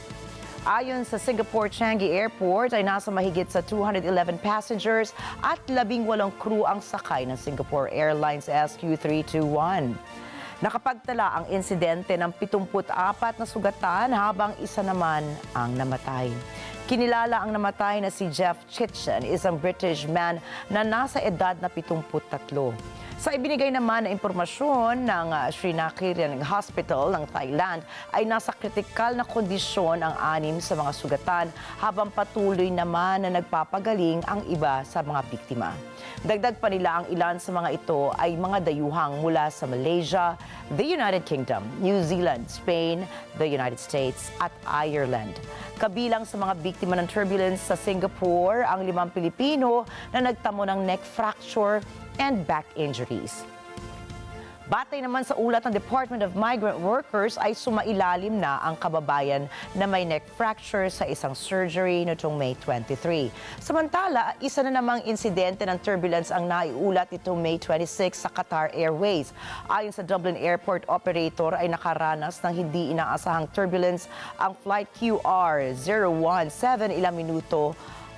Ayon sa Singapore Changi Airport ay nasa mahigit sa 211 passengers at 18 crew ang sakay ng Singapore Airlines SQ321. Nakapagtala ang insidente ng 74 na sugatan habang isa naman ang namatay. Kinilala ang namatay na si Jeff Chitchen, isang British man na nasa edad na 73. Sa ibinigay naman na impormasyon ng Srinakiran Hospital ng Thailand ay nasa kritikal na kondisyon ang 6 sa mga sugatan habang patuloy naman na nagpapagaling ang iba sa mga biktima. Dagdag pa nila ang ilan sa mga ito ay mga dayuhang mula sa Malaysia, the United Kingdom, New Zealand, Spain, the United States at Ireland. Kabilang sa mga biktima ng turbulence sa Singapore ang 5 Pilipino na nagtamo ng neck fracture and back injuries. Batay naman sa ulat ng Department of Migrant Workers ay sumailalim na ang kababayan na may neck fracture sa isang surgery noong May 23. Samantala, isa na namang insidente ng turbulence ang naiulat nitong May 26 sa Qatar Airways. Ayon sa Dublin Airport operator ay nakaranas ng hindi inaasahang turbulence ang flight QR017 ilang minuto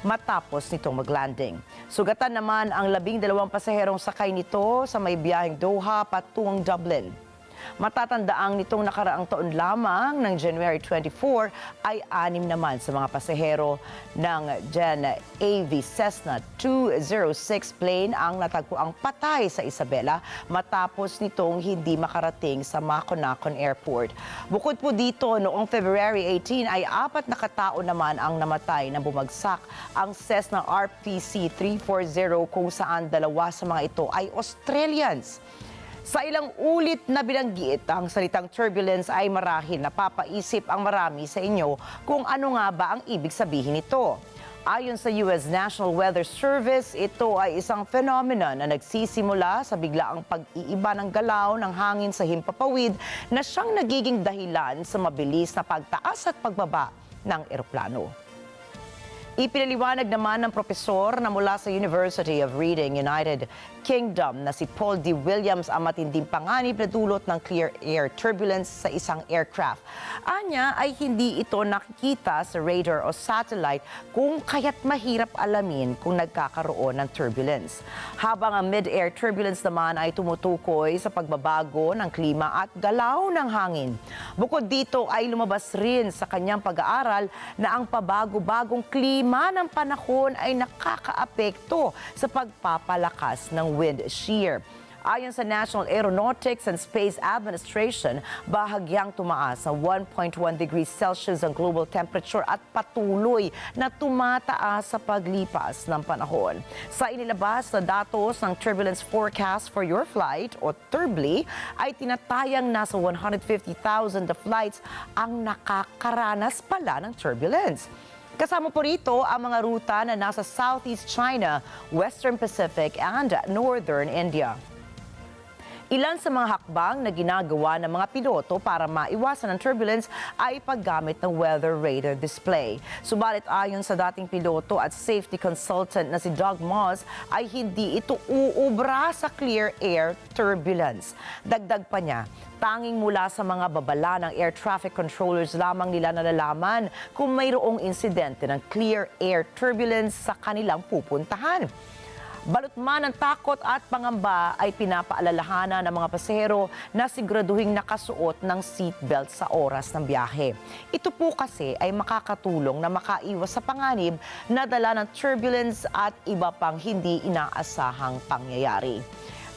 matapos nitong maglanding. Sugatan naman ang 12 pasaherong sakay nito sa may biyaheng Doha patungong Dublin. Matatandaang nitong nakaraang taon lamang ng January 24 ay 6 naman sa mga pasahero ng Gen AV Cessna 206 plane ang natagpuang patay sa Isabela matapos nitong hindi makarating sa Maconacon Airport. Bukod po dito, noong February 18 ay 4 na katao naman ang namatay na bumagsak ang Cessna RPC 340 kung saan 2 sa mga ito ay Australians. Sa ilang ulit na binanggit, ang salitang turbulence ay marahil napapaisip ang marami sa inyo kung ano nga ba ang ibig sabihin nito. Ayon sa US National Weather Service, ito ay isang phenomenon na nagsisimula sa biglaang pag-iiba ng galaw ng hangin sa himpapawid na siyang nagiging dahilan sa mabilis na pagtaas at pagbaba ng eroplano. Ipinaliwanag naman ng propesor na mula sa University of Reading, United Kingdom na si Paul D. Williams ang matinding panganib na dulot ng clear air turbulence sa isang aircraft. Anya ay hindi ito nakikita sa radar o satellite kung kaya't mahirap alamin kung nagkakaroon ng turbulence. Habang ang mid-air turbulence naman ay tumutukoy sa pagbabago ng klima at galaw ng hangin. Bukod dito ay lumabas rin sa kanyang pag-aaral na ang pabago-bagong klima ng panahon ay nakakaapekto sa pagpapalakas ng wind shear. Ayon sa National Aeronautics and Space Administration, bahagyang tumaas sa 1.1 degrees Celsius ang global temperature at patuloy na tumataas sa paglipas ng panahon. Sa inilabas na datos ng Turbulence Forecast for Your Flight o TURBLY ay tinatayang nasa 150,000 na flights ang nakakaranas pala ng turbulence. Kasama po rito ang mga ruta na nasa Southeast China, Western Pacific, and Northern India. Ilan sa mga hakbang na ginagawa ng mga piloto para maiwasan ang turbulence ay paggamit ng weather radar display. Subalit ayon sa dating piloto at safety consultant na si Doug Moss ay hindi ito uubra sa clear air turbulence. Dagdag pa niya, tanging mula sa mga babala ng air traffic controllers lamang nila nalalaman kung mayroong insidente ng clear air turbulence sa kanilang pupuntahan. Balot man ng takot at pangamba ay pinapaalalahanan ng mga pasahero na siguraduhing nakasuot ng seatbelt sa oras ng biyahe. Ito po kasi ay makakatulong na makaiwas sa panganib na dala ng turbulence at iba pang hindi inaasahang pangyayari.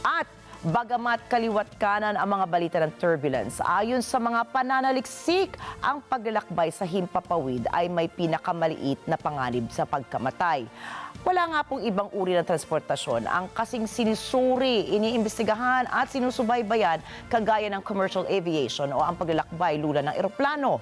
At bagamat kaliwat kanan ang mga balita ng turbulence, ayon sa mga pananaliksik, ang paglalakbay sa himpapawid ay may pinakamaliit na panganib sa pagkamatay. Wala nga pong ibang uri ng transportasyon ang kasing sinusuri, iniimbestigahan at sinusubaybayan kagaya ng commercial aviation o ang paglalakbay lula ng eroplano.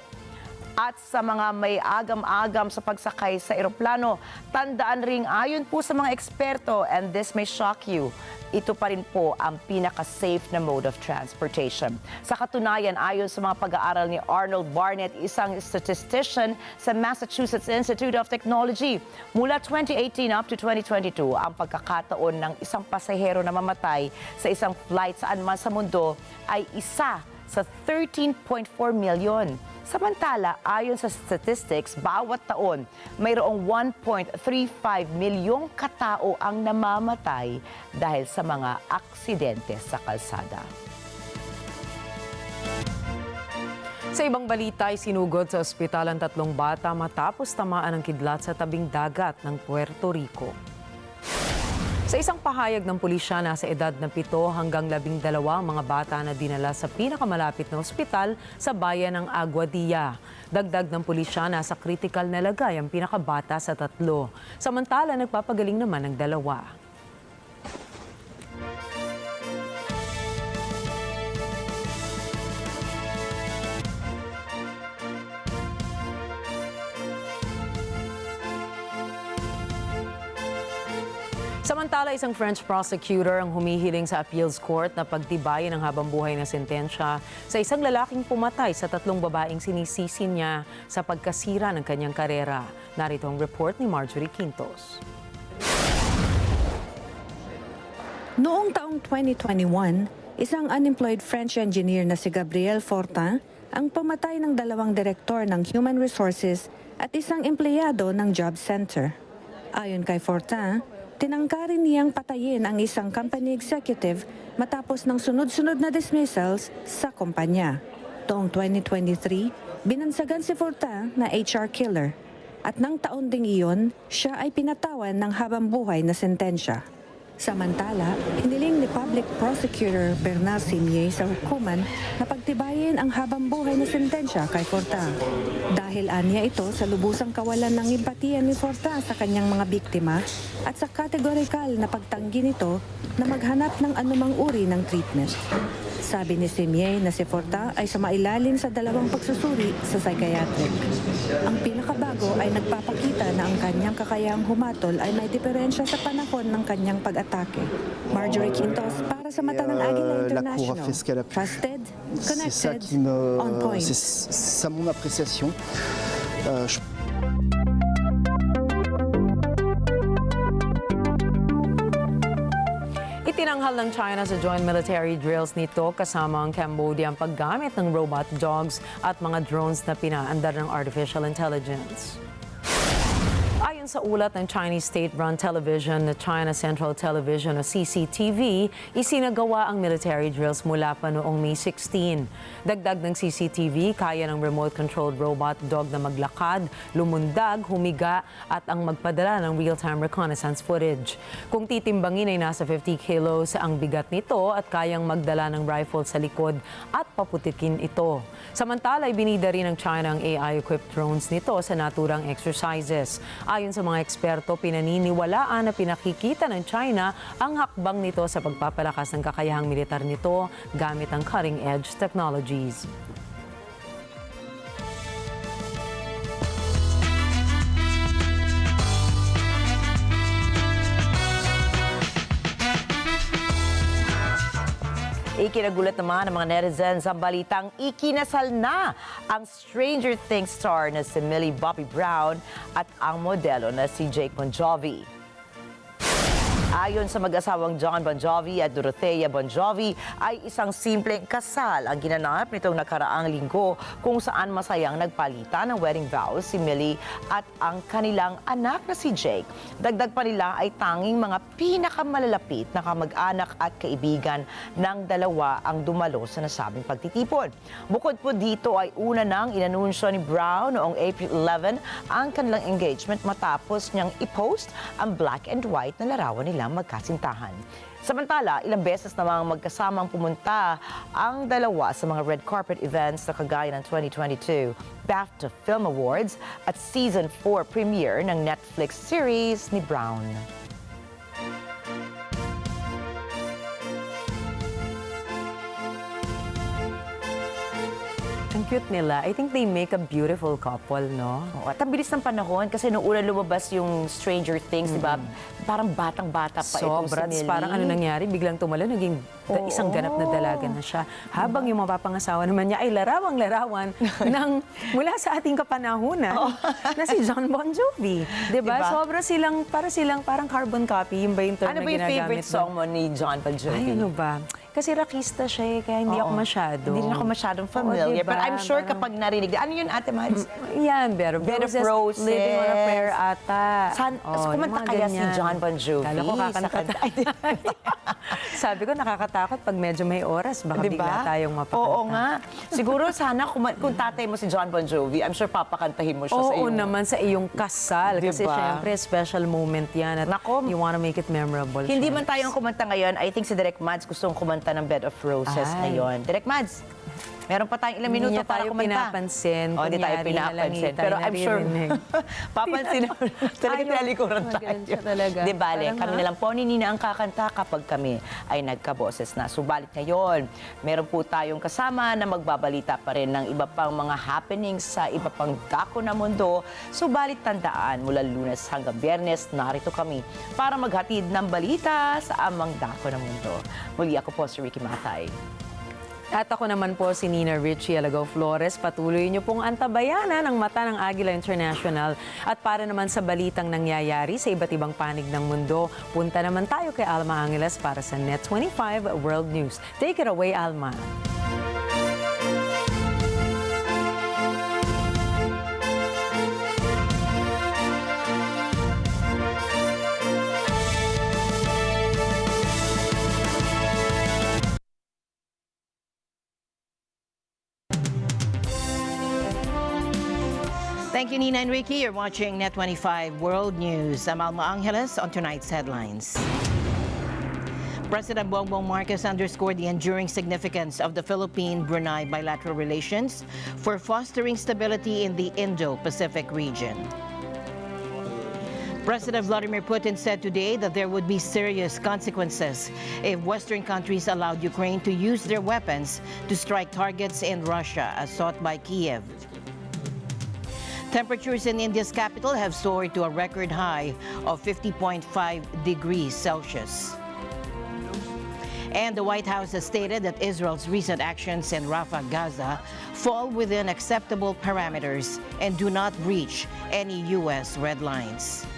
At sa mga may agam-agam sa pagsakay sa eroplano, tandaan ring ayon po sa mga eksperto, and this may shock you, ito pa rin po ang pinaka-safe na mode of transportation. Sa katunayan, ayon sa mga pag-aaral ni Arnold Barnett, isang statistician sa Massachusetts Institute of Technology, mula 2018 up to 2022, ang pagkakataon ng isang pasahero na mamatay sa isang flight saan man sa mundo ay isa sa 13.4 million. Samantala, ayon sa statistics, bawat taon, mayroong 1.35 milyong katao ang namamatay dahil sa mga aksidente sa kalsada. Sa ibang balita ay sinugod sa ospital ang 3 bata matapos tamaan ng kidlat sa tabing dagat ng Puerto Rico. Sa isang pahayag ng pulisya, nasa edad na 7 hanggang 12 ang mga bata na dinala sa pinakamalapit na ospital sa bayan ng Aguadilla. Dagdag ng pulisya, nasa critical na lagay ang pinakabata sa 3. Samantala, nagpapagaling naman ang 2. Samantala, isang French prosecutor ang humihiling sa appeals court na pagtibayin ang habang-buhay na sentensya sa isang lalaking pumatay sa 3 babaeng sinisisi niya sa pagkasira ng kanyang karera. Narito ang report ni Marjorie Quintos. Noong taong 2021, isang unemployed French engineer na si Gabriel Fortin ang pumatay ng 2 direktor ng Human Resources at isang empleyado ng job center. Ayon kay Fortin, tinangkarin niyang patayin ang isang company executive matapos ng sunod-sunod na dismissals sa kumpanya. Taong 2023, binansagan si Fortin na HR killer at nang taon ding iyon, siya ay pinatawan ng habang-buhay na sentensya. Samantala, hiniling ni Public Prosecutor Bernard Simier sa hukuman na pagtibayin ang habang-buhay na sentensya kay Fortin. Dahil anya ito sa lubusang kawalan ng empatiya ni Fortin sa kanyang mga biktima at sa kategorikal na pagtanggi nito na maghanap ng anumang uri ng treatment. Sabi ni Simier na si Fortin ay sumailalim sa 2 pagsusuri sa psychiatric. Ang pinakabago ay nagpapakita na ang kanyang kakayahang humatol ay may diferensya sa panahon ng kanyang pag-atake. Marjorie Quintos para sa mata ng Agila International. Trusted, connected, on point. C'est ça mon appréciation. Itinanghal ng China sa joint military drills nito kasama ang Cambodia ang paggamit ng robot dogs at mga drones na pinaandar ng artificial intelligence. Ayon sa ulat ng Chinese state-run television na China Central Television o CCTV, isinagawa ang military drills mula pa noong May 16. Dagdag ng CCTV, kaya ng remote-controlled robot dog na maglakad, lumundag, humiga at ang magpadala ng real-time reconnaissance footage. Kung titimbangin ay nasa 50 kilos ang bigat nito at kayang magdala ng rifle sa likod at paputikin ito. Samantala, ibinida rin ng China ang AI-equipped drones nito sa naturang exercises. Ayon sa mga eksperto, pinaniniwalaan na pinakikita ng China ang hakbang nito sa pagpapalakas ng kakayahang militar nito gamit ang cutting-edge technologies. Ikinagulat naman ng mga netizens ang balitang ikinasal na ang Stranger Things star na si Millie Bobby Brown at ang modelo na si Jake Bon Jovi. Ayon sa mag-asawang John Bon Jovi at Dorothea Bon Jovi, ay isang simpleng kasal ang ginanap nitong nakaraang linggo kung saan masayang nagpalitan ng wedding vows si Millie at ang kanilang anak na si Jake. Dagdag pa nila ay tanging mga pinakamalalapit na kamag-anak at kaibigan ng dalawa ang dumalo sa nasabing pagtitipon. Bukod po dito ay una nang inanunsyo ni Brown noong April 11 ang kanilang engagement matapos niyang i-post ang black and white na larawan nila magkasintahan. Samantala, ilang beses namang magkasamang pumunta ang dalawa sa mga red carpet events na kagaya ng 2022 BAFTA Film Awards at Season 4 premiere ng Netflix series ni Brown. Ang cute nila. I think they make a beautiful couple, no? At ang bilis ng panahon kasi noong una lumabas yung Stranger Things, di ba? Parang batang-bata pa itong si Millie. Parang ano nangyari, biglang tumalo, naging isang ganap na dalaga na siya. Habang yung mapapangasawa naman niya ay larawang-larawan ng mula sa ating kapanahunan na si John Bon Jovi. Diba? Sobra silang, parang carbon copy. Yung ba yung term ano na ba yung ginagamit? favorite song mo ni John Bon Jovi? Ay, ano ba? Kasi rockista siya kaya hindi ako masyado. Hindi rin ako masyadong familiar. Diba? But I'm sure kapag narinig, ano yun, Ate Mads? Yan, Bed of Roses, Living on a Prayer ata. Kumanta kaya si John Bon Jovi? Kala ko kakanta. Sabi ko, nakakatakot pag medyo may oras. Baka bigla tayong mapakanta. Oo nga. Siguro sana kung tatay mo si John Bon Jovi, I'm sure papakantahin mo siya sa iyong... Oo naman, sa iyong kasal. Kasi syempre, special moment yan. At you wanna make it memorable. Hindi man tayong kumanta ngayon. I think si Direk Mads gustong kumanta ng Bed of Roses ngayon. Direk Mads, Meron pa tayong ilang minuto Hindi niya para tayo kumanta. pinapansin. Hindi tayo Kunyari na lang pinapansin. tayo Pero I'm sure, naririnig. papansin naman. Talaga tinalikuran tayo. magaling siya talaga. Di bale, Parang, kami na lang po ni Nina ang kakanta kapag kami ay nagkaboses na. Subalit ngayon, meron po tayong kasama na magbabalita pa rin ng iba pang mga happenings sa iba pang dako na mundo. Subalit tandaan, mula Lunes hanggang Biyernes, narito kami para maghatid ng balita sa amang dako na mundo. Muli ako po si Ricky Matay. At ako naman po si Nina Richie Alagaw Flores. Patuloy niyo pong antabayanan ang mata ng Agila International. At para naman sa balitang nangyayari sa iba't ibang panig ng mundo, punta naman tayo kay Alma Angeles para sa Net 25 World News. Take it away, Alma. Thank you, Nina and Ricky. You're watching Net 25 World News. I'm Alma Angeles on tonight's headlines. President Bongbong Marcos underscored the enduring significance of the Philippine-Brunei bilateral relations for fostering stability in the Indo-Pacific region. President Vladimir Putin said today that there would be serious consequences if Western countries allowed Ukraine to use their weapons to strike targets in Russia, as sought by Kiev. Temperatures in India's capital have soared to a record high of 50.5 degrees Celsius. And the White House has stated that Israel's recent actions in Rafah, Gaza, fall within acceptable parameters and do not breach any U.S. red lines.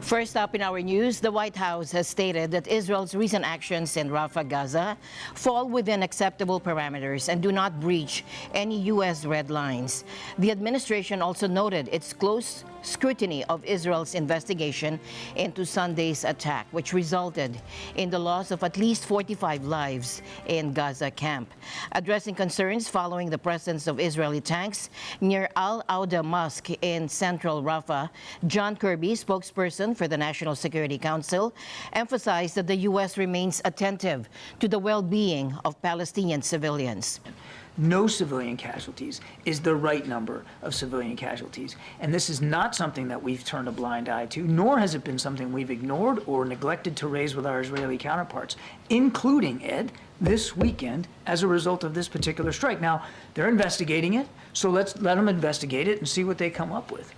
First up in our news, the White House has stated that Israel's recent actions in Rafah, Gaza, fall within acceptable parameters and do not breach any U.S. red lines. The administration also noted its close scrutiny of Israel's investigation into Sunday's attack, which resulted in the loss of at least 45 lives in Gaza camp. Addressing concerns following the presence of Israeli tanks near Al-Auda Mosque in central Rafah, John Kirby, spokesperson for the National Security Council, emphasized that the U.S. remains attentive to the well-being of Palestinian civilians. No civilian casualties is the right number of civilian casualties. And this is not something that we've turned a blind eye to, nor has it been something we've ignored or neglected to raise with our Israeli counterparts, including, Ed, this weekend as a result of this particular strike. Now, they're investigating it, so let's let them investigate it and see what they come up with.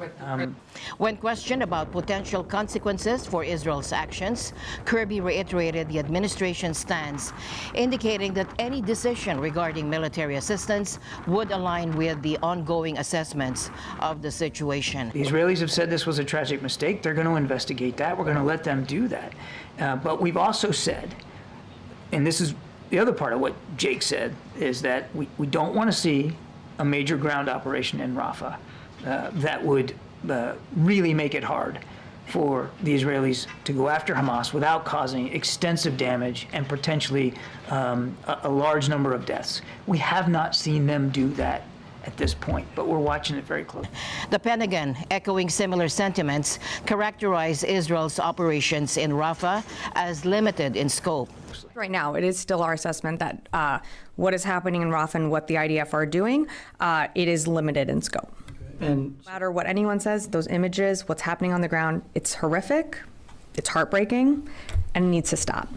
When questioned about potential consequences for Israel's actions, Kirby reiterated the administration's stance, indicating that any decision regarding military assistance would align with the ongoing assessments of the situation. The Israelis have said this was a tragic mistake. They're going to investigate that. We're going to let them do that. But we've also said, and this is the other part of what Jake said, is that we don't want to see a major ground operation in Rafah that would really make it hard for the Israelis to go after Hamas without causing extensive damage and potentially a large number of deaths. We have not seen them do that at this point, but we're watching it very closely. The Pentagon, echoing similar sentiments, characterized Israel's operations in Rafah as limited in scope. Right now, it is still our assessment that what is happening in Rafah and what the IDF are doing, it is limited in scope. And no matter what anyone says, those images, what's happening on the ground, it's horrific, it's heartbreaking, and it needs to stop.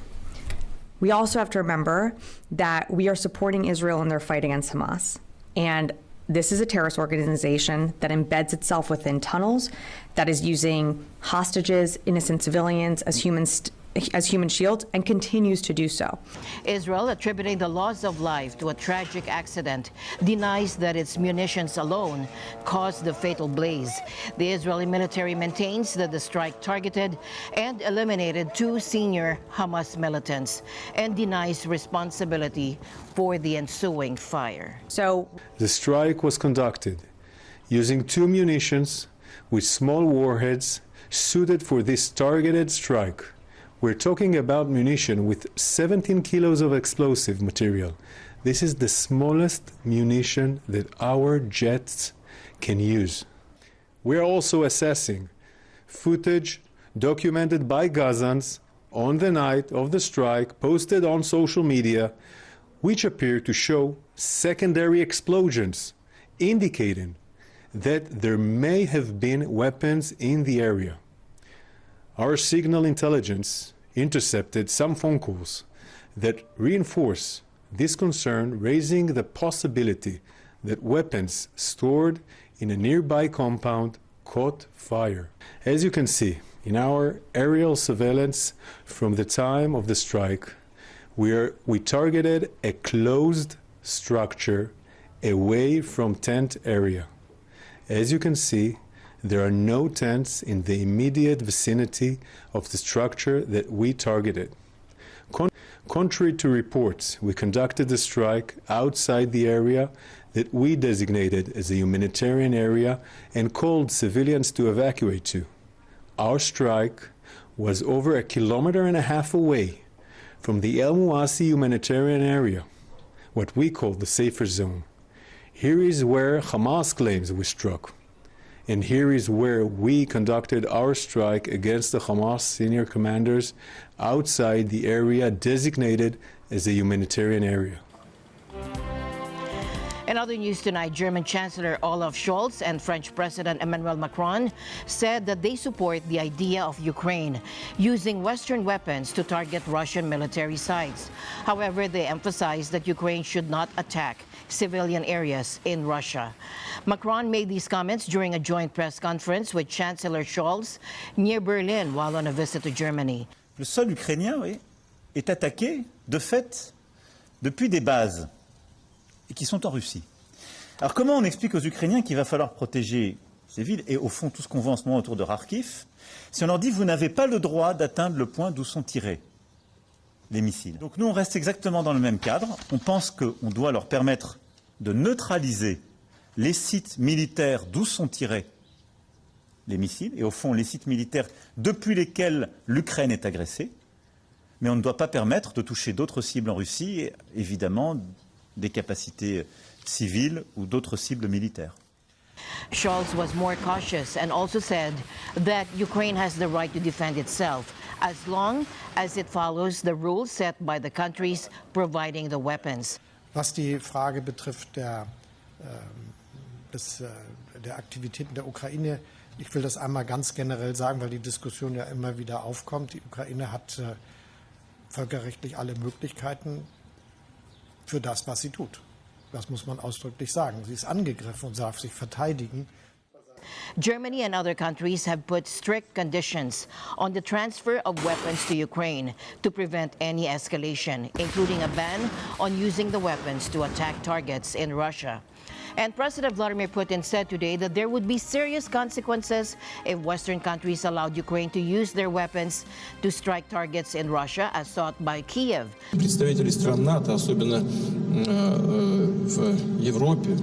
We also have to remember that we are supporting Israel in their fight against Hamas. And this is a terrorist organization that embeds itself within tunnels, that is using hostages, innocent civilians as human shields, and continues to do so. Israel, attributing the loss of life to a tragic accident, denies that its munitions alone caused the fatal blaze. The Israeli military maintains that the strike targeted and eliminated 2 senior Hamas militants and denies responsibility for the ensuing fire. So the strike was conducted using 2 munitions with small warheads suited for this targeted strike. We're talking about munition with 17 kilos of explosive material. This is the smallest munition that our jets can use. We're also assessing footage documented by Gazans on the night of the strike, posted on social media, which appear to show secondary explosions, indicating that there may have been weapons in the area. Our signal intelligence intercepted some phone calls that reinforce this concern, raising the possibility that weapons stored in a nearby compound caught fire. As you can see, in our aerial surveillance from the time of the strike, we targeted a closed structure away from tent area. As you can see, there are no tents in the immediate vicinity of the structure that we targeted. Contrary to reports, we conducted the strike outside the area that we designated as a humanitarian area and called civilians to evacuate to. Our strike was over 1.5 kilometers away from the El Muasi humanitarian area, what we call the safer zone. Here is where Hamas claims we struck, and here is where we conducted our strike against the Hamas senior commanders outside the area designated as a humanitarian area. In other news tonight, German Chancellor Olaf Scholz and French President Emmanuel Macron said that they support the idea of Ukraine using Western weapons to target Russian military sites. However, they emphasized that Ukraine should not attack civilian areas in Russia. Macron made these comments during a joint press conference with Chancellor Scholz near Berlin while on a visit to Germany. Le sol ukrainien est attaqué, de fait, depuis des bases et qui sont en Russie. Alors comment on explique aux Ukrainiens qu'il va falloir protéger ces villes et au fond tout ce qu'on voit en ce moment autour de Kharkiv si on leur dit vous n'avez pas le droit d'atteindre le point d'où sont tirés les missiles. Donc nous on reste exactement dans le même cadre. On pense qu'on doit leur permettre de neutraliser les sites militaires d'où sont tirés les missiles et au fond les sites militaires depuis lesquels l'Ukraine est agressée. Mais on ne doit pas permettre de toucher d'autres cibles en Russie et évidemment des capacités civiles ou d'autres cibles militaires. Scholz was more cautious and also said that Ukraine has the right to defend itself as long as it follows the rules set by the countries providing the weapons. Was die Frage betrifft der Aktivitäten der Ukraine, ich will das einmal ganz generell sagen, weil die Diskussion ja immer wieder aufkommt. Die Ukraine hat völkerrechtlich alle Möglichkeiten für das, was sie tut. Das muss man ausdrücklich sagen. Sie ist angegriffen und darf sich verteidigen. Germany and other countries have put strict conditions on the transfer of weapons to Ukraine to prevent any escalation, including a ban on using the weapons to attack targets in Russia. And President Vladimir Putin said today that there would be serious consequences if Western countries allowed Ukraine to use their weapons to strike targets in Russia, as sought by Kiev. Представители стран НАТО, особенно в Европе,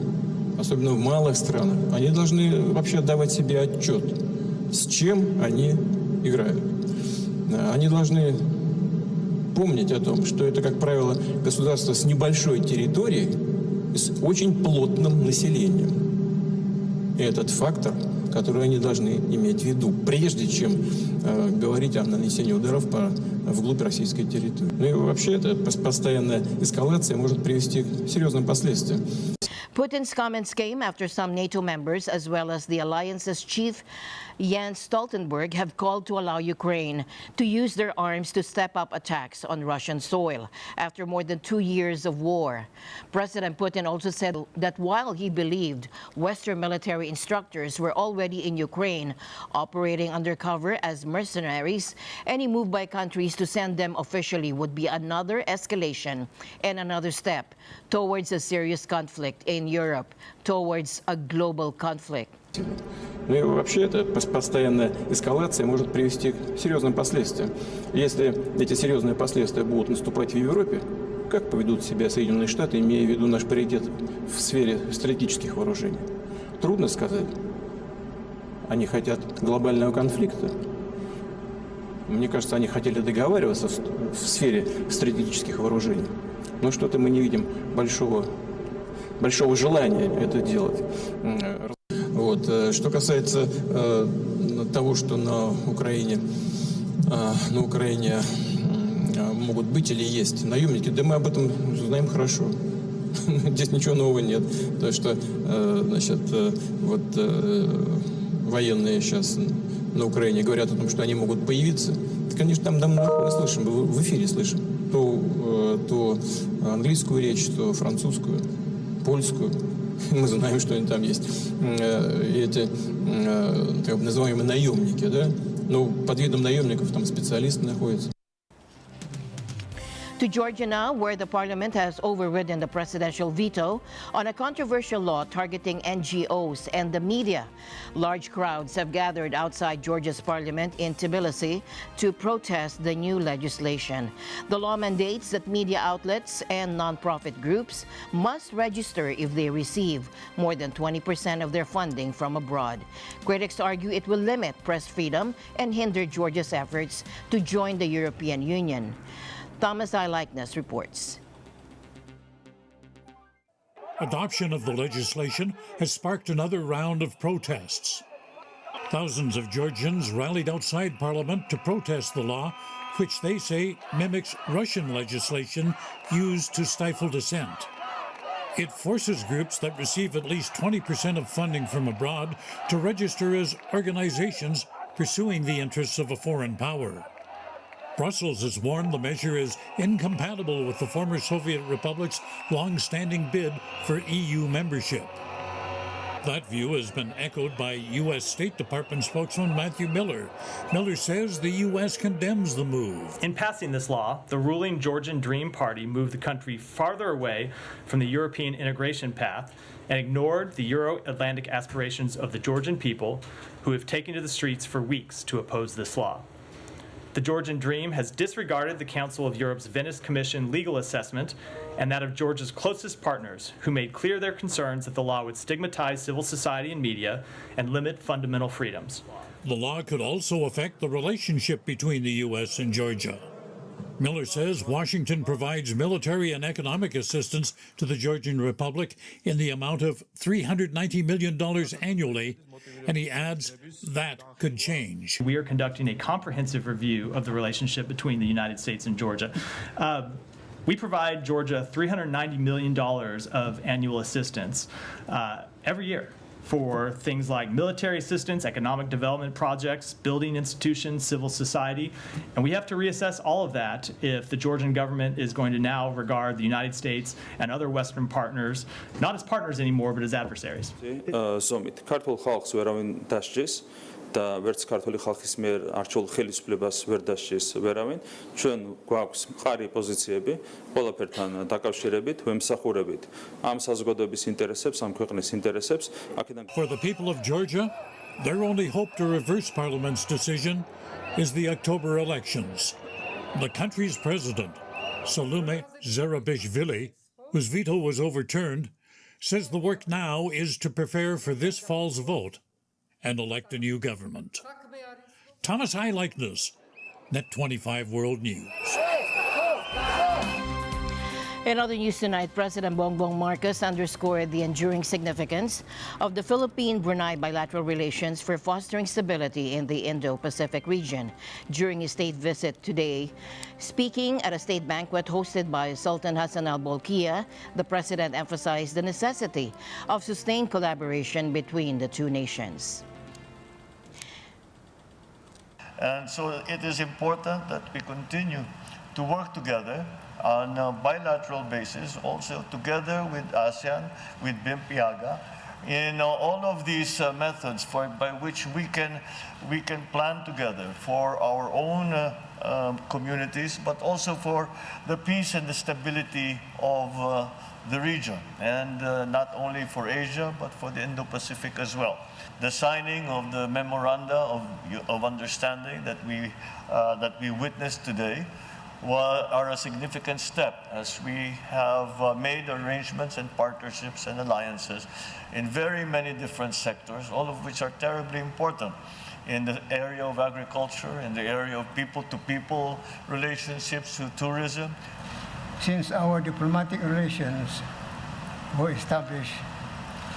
особенно в малых странах, они должны вообще отдавать себе отчет, с чем они играют. Они должны помнить о том, что это, как правило, государство с небольшой территорией, с очень плотным населением. И этот фактор, который они должны иметь в виду, прежде чем говорить о нанесении ударов вглубь российской территории. Ну и вообще эта постоянная эскалация может привести к серьезным последствиям. Putin's comments came after some NATO members, as well as the alliance's chief, Jens Stoltenberg, have called to allow Ukraine to use their arms to step up attacks on Russian soil after more than 2 years of war. President Putin also said that while he believed Western military instructors were already in Ukraine operating undercover as mercenaries, any move by countries to send them officially would be another escalation and another step towards a serious conflict in Europe, towards a global conflict. Ну и вообще эта постоянная эскалация может привести к серьезным последствиям. Если эти серьезные последствия будут наступать в Европе, как поведут себя Соединенные Штаты, имея в виду наш приоритет в сфере стратегических вооружений? Трудно сказать. Они хотят глобального конфликта. Мне кажется, они хотели договариваться в сфере стратегических вооружений. но что-то мы не видим большого желания это делать. Вот. Что касается того, что на Украине могут быть или есть наемники, да мы об этом знаем хорошо. Здесь ничего нового нет. То, что военные сейчас на Украине говорят о том, что они могут появиться, это, конечно, там давно мы слышим, в эфире слышим. То английскую речь, то французскую, польскую. Мы знаем, что они там есть. Эти так называемые наемники, да? Ну, под видом наемников там специалисты находятся. To Georgia now, where the parliament has overridden the presidential veto on a controversial law targeting NGOs and the media. Large crowds have gathered outside Georgia's parliament in Tbilisi to protest the new legislation. The law mandates that media outlets and nonprofit groups must register if they receive more than 20% of their funding from abroad. Critics argue it will limit press freedom and hinder Georgia's efforts to join the European Union. Thomas I. Likeness reports. Adoption of the legislation has sparked another round of protests. Thousands of Georgians rallied outside Parliament to protest the law, which they say mimics Russian legislation used to stifle dissent. It forces groups that receive at least 20% of funding from abroad to register as organizations pursuing the interests of a foreign power. Brussels has warned the measure is incompatible with the former Soviet republic's long-standing bid for EU membership. That view has been echoed by U.S. State Department spokesman Matthew Miller. Miller says the U.S. condemns the move. In passing this law, the ruling Georgian Dream Party moved the country farther away from the European integration path and ignored the Euro-Atlantic aspirations of the Georgian people, who have taken to the streets for weeks to oppose this law. The Georgian Dream has disregarded the Council of Europe's Venice Commission legal assessment and that of Georgia's closest partners, who made clear their concerns that the law would stigmatize civil society and media and limit fundamental freedoms. The law could also affect the relationship between the U.S. and Georgia. Miller says Washington provides military and economic assistance to the Georgian Republic in the amount of $390 million annually, and he adds that could change. We are conducting a comprehensive review of the relationship between the United States and Georgia. We provide Georgia $390 million of annual assistance every year for things like military assistance, economic development projects, building institutions, civil society. And we have to reassess all of that if the Georgian government is going to now regard the United States and other Western partners, not as partners anymore, but as adversaries. და ვერც ქართული ხალხის მიერ არჩეულ ხელისუფლებას ვერ დასჭირს ვერავინ. ჩვენ გვაქვს მყარი პოზიციები ყველაფერთან დაკავშირებით, ვემსახურებით ამ საზოგადოების ინტერესებს, ამ ქვეყნის ინტერესებს. For the people of Georgia, their only hope to reverse Parliament's decision is the October elections. The country's president, Salume Zerabishvili, whose veto was overturned, says the work now is to prepare for this fall's vote and elect a new government. Thomas I. Likeness, Net 25 World News. In other news tonight, President Bongbong Marcos underscored the enduring significance of the Philippine-Brunei bilateral relations for fostering stability in the Indo-Pacific region during his state visit today. Speaking at a state banquet hosted by Sultan Hassan al-Bolkiah, the president emphasized the necessity of sustained collaboration between the two nations. And so it is important that we continue to work together on a bilateral basis, also together with ASEAN, with BIMPIAGA, in all of these methods by which we can plan together for our own communities, but also for the peace and the stability of the region, and not only for Asia, but for the Indo-Pacific as well. The signing of the memoranda of understanding that we witnessed today are a significant step, as we have made arrangements and partnerships and alliances in very many different sectors, all of which are terribly important in the area of agriculture, in the area of people-to-people relationships, to tourism. since our diplomatic relations were established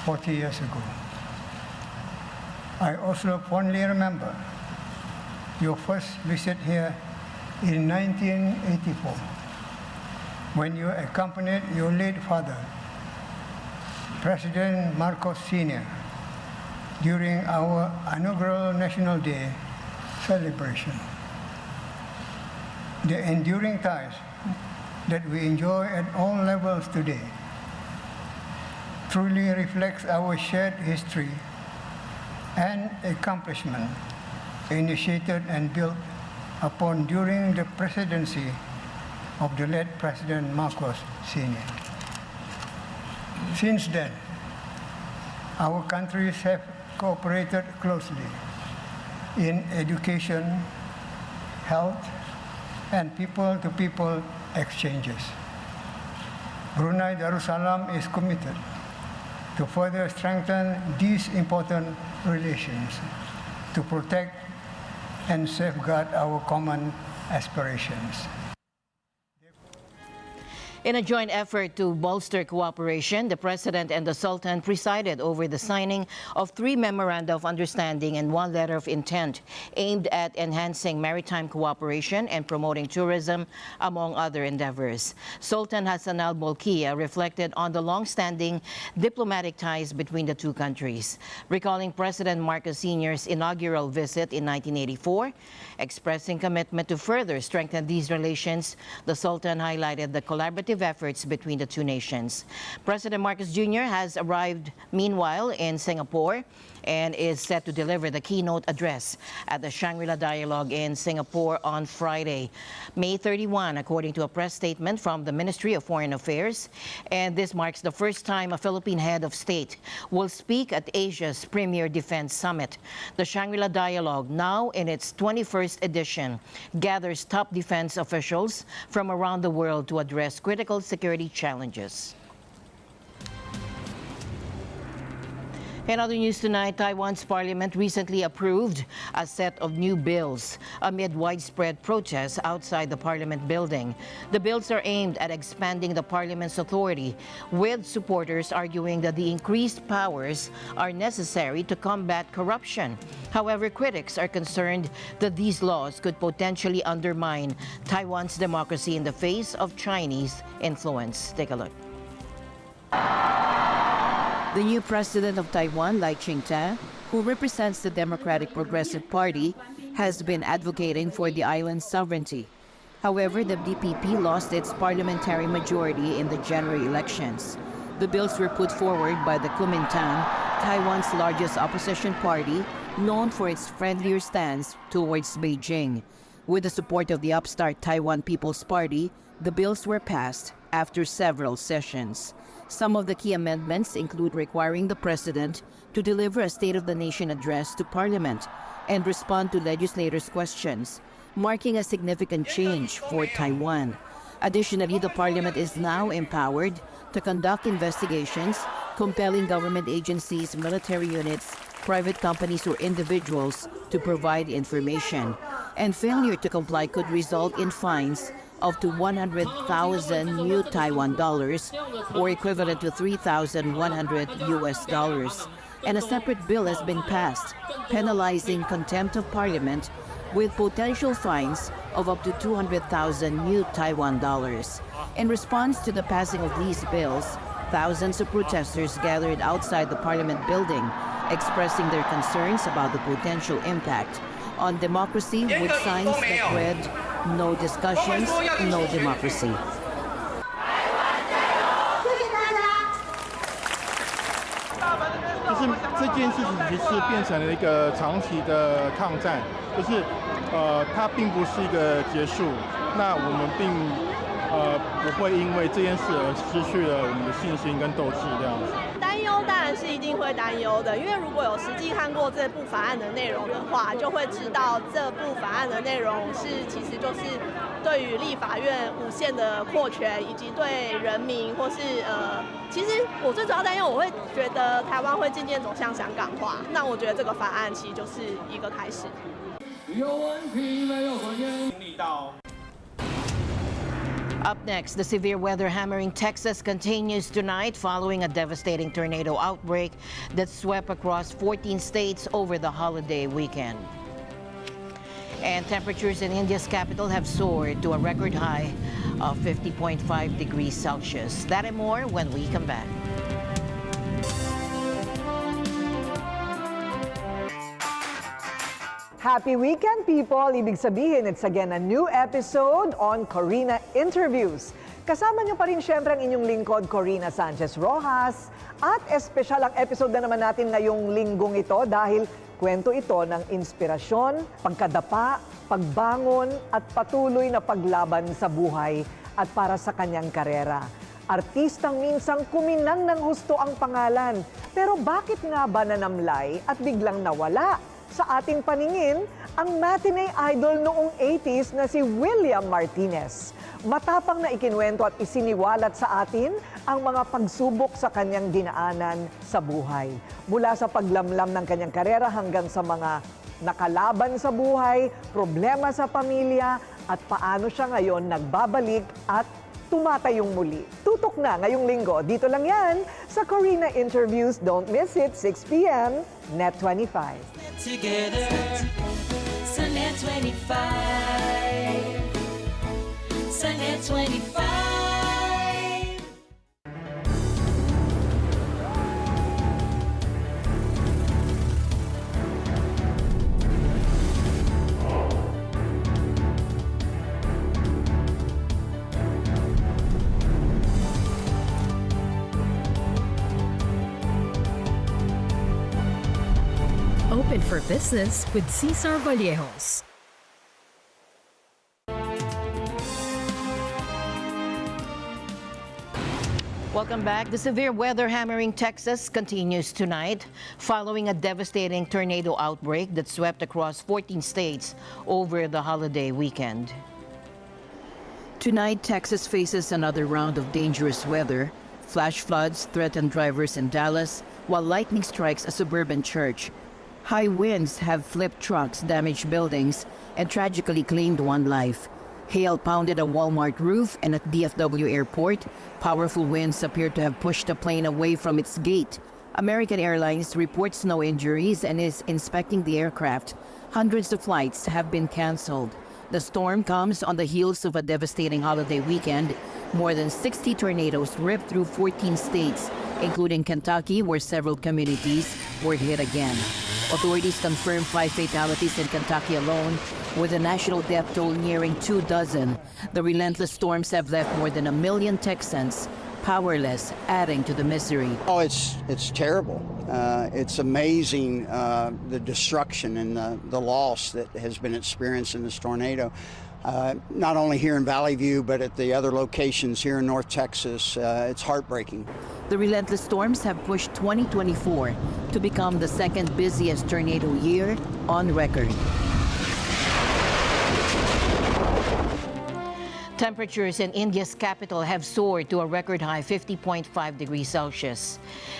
40 years ago. I also fondly remember your first visit here in 1984, when you accompanied your late father, President Marcos Sr., during our inaugural National Day celebration. The enduring ties that we enjoy at all levels today truly reflects our shared history and accomplishment initiated and built upon during the presidency of the late President Marcos Sr. Since then, our countries have cooperated closely in education, health, and people-to-people exchanges. Brunei Darussalam is committed to further strengthen these important relations, to protect and safeguard our common aspirations. In a joint effort to bolster cooperation, the President and the Sultan presided over the signing of 3 memoranda of understanding and 1 letter of intent aimed at enhancing maritime cooperation and promoting tourism, among other endeavors. Sultan Hassan al-Bolkiah reflected on the long-standing diplomatic ties between the 2 countries, recalling President Marcos Sr.'s inaugural visit in 1984. Expressing commitment to further strengthen these relations, the Sultan highlighted the collaborative efforts between the 2 nations. President Marcos Jr. has arrived meanwhile in Singapore and is set to deliver the keynote address at the Shangri-La Dialogue in Singapore on Friday, May 31, according to a press statement from the Ministry of Foreign Affairs. And this marks the first time a Philippine head of state will speak at Asia's premier defense summit. The Shangri-La Dialogue, now in its 21st edition, gathers top defense officials from around the world to address critical security challenges. In other news tonight, Taiwan's parliament recently approved a set of new bills amid widespread protests outside the parliament building. The bills are aimed at expanding the parliament's authority, with supporters arguing that the increased powers are necessary to combat corruption. However, critics are concerned that these laws could potentially undermine Taiwan's democracy in the face of Chinese influence. Take a look. The new president of Taiwan, Lai Ching-te, who represents the Democratic Progressive Party, has been advocating for the island's sovereignty. However, the DPP lost its parliamentary majority in the January elections. The bills were put forward by the Kuomintang, Taiwan's largest opposition party, known for its friendlier stance towards Beijing. With the support of the upstart Taiwan People's Party, the bills were passed after several sessions. Some of the key amendments include requiring the president to deliver a State of the Nation address to Parliament and respond to legislators' questions, marking a significant change for Taiwan. Additionally, the Parliament is now empowered to conduct investigations, compelling government agencies, military units, private companies, or individuals to provide information. And failure to comply could result in fines of to 100,000 new Taiwan dollars, or equivalent to $3,100 US. And a separate bill has been passed, penalizing contempt of parliament with potential fines of up to 200,000 new Taiwan dollars. In response to the passing of these bills, thousands of protesters gathered outside the parliament building, expressing their concerns about the potential impact on democracy, with signs that read, "No discussions, no democracy." 就是这件事情其实变成了一个长期的抗战，就是它并不是一个结束，那我们并不会因为这件事而失去了我们的信心跟斗志这样子。担忧当然是一定会担忧的，因为如果有实际看过这部法案的内容的话，就会知道这部法案的内容其实就是对于立法院无限的扩权，以及对人民或是其实我最主要担忧，我会觉得台湾会渐渐走向香港化。那我觉得这个法案其实就是一个开始。有问题没有回应，力道。Up next, the severe weather hammering Texas continues tonight following a devastating tornado outbreak that swept across 14 states over the holiday weekend. And temperatures in India's capital have soared to a record high of 50.5 degrees Celsius. That and more when we come back. Happy weekend, people! Ibig sabihin, it's again a new episode on Corina Interviews. Kasama niyo pa rin syempre ang inyong lingkod, Corina Sanchez Rojas. At espesyal ang episode na naman natin ngayong linggong ito dahil kwento ito ng inspirasyon, pagkadapa, pagbangon at patuloy na paglaban sa buhay at para sa kanyang karera. Artistang minsang kuminang ng husto ang pangalan. Pero bakit nga ba nanamlay at biglang nawala? Sa ating paningin, ang matinee idol noong 80s na si William Martinez. Matapang na ikinwento at isiniwalat sa atin ang mga pagsubok sa kanyang dinaanan sa buhay. Mula sa paglamlam ng kanyang karera hanggang sa mga nakalaban sa buhay, problema sa pamilya, at paano siya ngayon nagbabalik at tumatayong muli. Tutok na ngayong linggo. Dito lang yan sa Corina Interviews. Don't miss it, 6 p.m. Net 25. Together, Sunnet 25. Sunnet 25. Open for business with Cesar Vallejos. Welcome back. The severe weather hammering Texas continues tonight following a devastating tornado outbreak that swept across 14 states over the holiday weekend. Tonight, Texas faces another round of dangerous weather. Flash floods threaten drivers in Dallas, while lightning strikes a suburban church. High winds have flipped trucks, damaged buildings, and tragically claimed one life. Hail pounded a Walmart roof, and at DFW Airport, powerful winds appear to have pushed a plane away from its gate. American Airlines reports no injuries and is inspecting the aircraft. Hundreds of flights have been canceled. The storm comes on the heels of a devastating holiday weekend. More than 60 tornadoes ripped through 14 states, including Kentucky, where several communities were hit again. Authorities confirmed 5 fatalities in Kentucky alone, with the national death toll nearing 24. The relentless storms have left more than 1 million Texans powerless, adding to the misery. Oh, it's terrible. It's amazing the destruction and the loss that has been experienced in this tornado. Not only here in Valley View, but at the other locations here in North Texas. It's heartbreaking. The relentless storms have pushed 2024 to become the second busiest tornado year on record. Temperatures in India's capital have soared to a record high 50.5 degrees Celsius.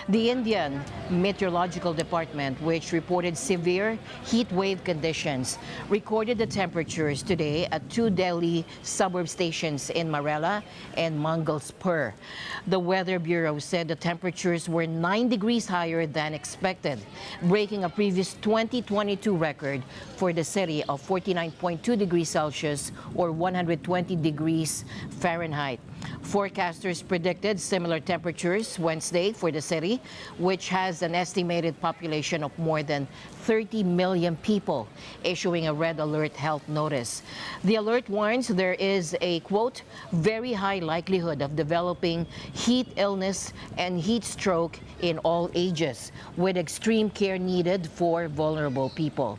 The Indian Meteorological Department, which reported severe heat wave conditions, recorded the temperatures today at 2 Delhi suburb stations in Marela and Mangalspur. The Weather Bureau said the temperatures were 9 degrees higher than expected, breaking a previous 2022 record for the city of 49.2 degrees Celsius or 120 degrees Fahrenheit. Forecasters predicted similar temperatures Wednesday for the city, which has an estimated population of more than 30 million people, issuing a red alert health notice. The alert warns there is a, quote, very high likelihood of developing heat illness and heat stroke in all ages, with extreme care needed for vulnerable people.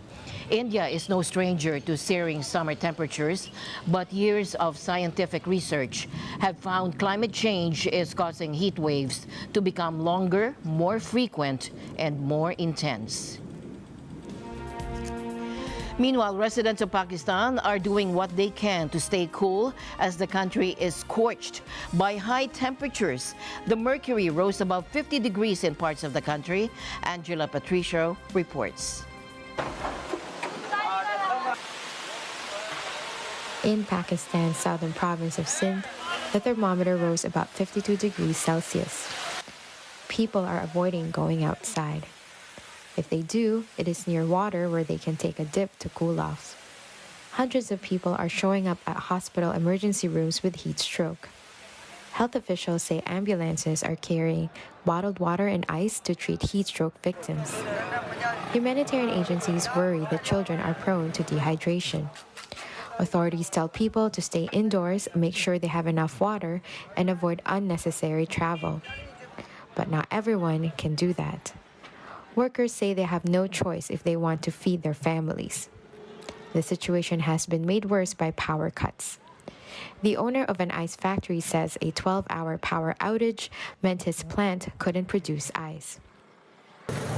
India is no stranger to searing summer temperatures, but years of scientific research have found climate change is causing heat waves to become longer, more frequent, and more intense. Meanwhile, residents of Pakistan are doing what they can to stay cool as the country is scorched by high temperatures. The mercury rose above 50 degrees in parts of the country. Angela Patricio reports. In Pakistan's southern province of Sindh, The thermometer rose about 52 degrees Celsius. People are avoiding going outside. If they do, it is near water where they can take a dip to cool off. Hundreds of people are showing up at hospital emergency rooms with heat stroke. Health officials say ambulances are carrying bottled water and ice to treat heat stroke victims. Humanitarian agencies worry that children are prone to dehydration. Authorities tell people to stay indoors, make sure they have enough water, and avoid unnecessary travel. But not everyone can do that. Workers say they have no choice if they want to feed their families. The situation has been made worse by power cuts. The owner of an ice factory says a 12-hour power outage meant his plant couldn't produce ice.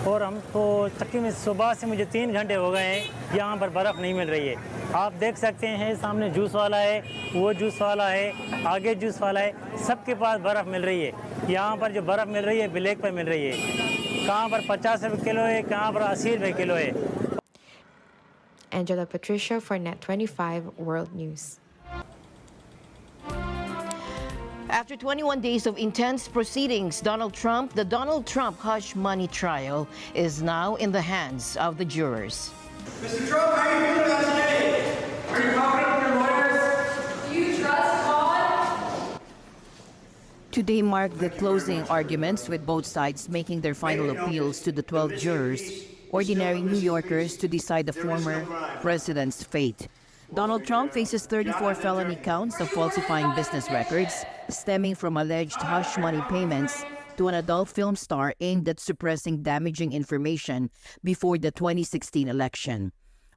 और हम तो तकरीबन सुबह से मुझे 3 घंटे हो गए हैं यहाँ पर बर्फ़ नहीं मिल रही है। आप देख सकते हैं सामने जूस वाला है, वो जूस वाला है, आगे जूस वाला है, सबके पास बर्फ़ मिल रही है। यहाँ पर जो बर्फ़ मिल रही है ब्लैक पर मिल रही है, कहाँ पर 50 रुपये किलो है, कहाँ पर 80 रुपये किलो है। Angela Patricia for Net 25 World News. After 21 days of intense proceedings, the Donald Trump hush money trial is now in the hands of the jurors. Mr. Trump, how are you feeling about today? Are you confident in your lawyers? Do you trust God? Today marked the closing arguments, with both sides making their final appeals to the 12 jurors, ordinary New Yorkers, to decide the former president's fate. Donald Trump faces 34 felony counts of falsifying business records stemming from alleged hush money payments to an adult film star aimed at suppressing damaging information before the 2016 election.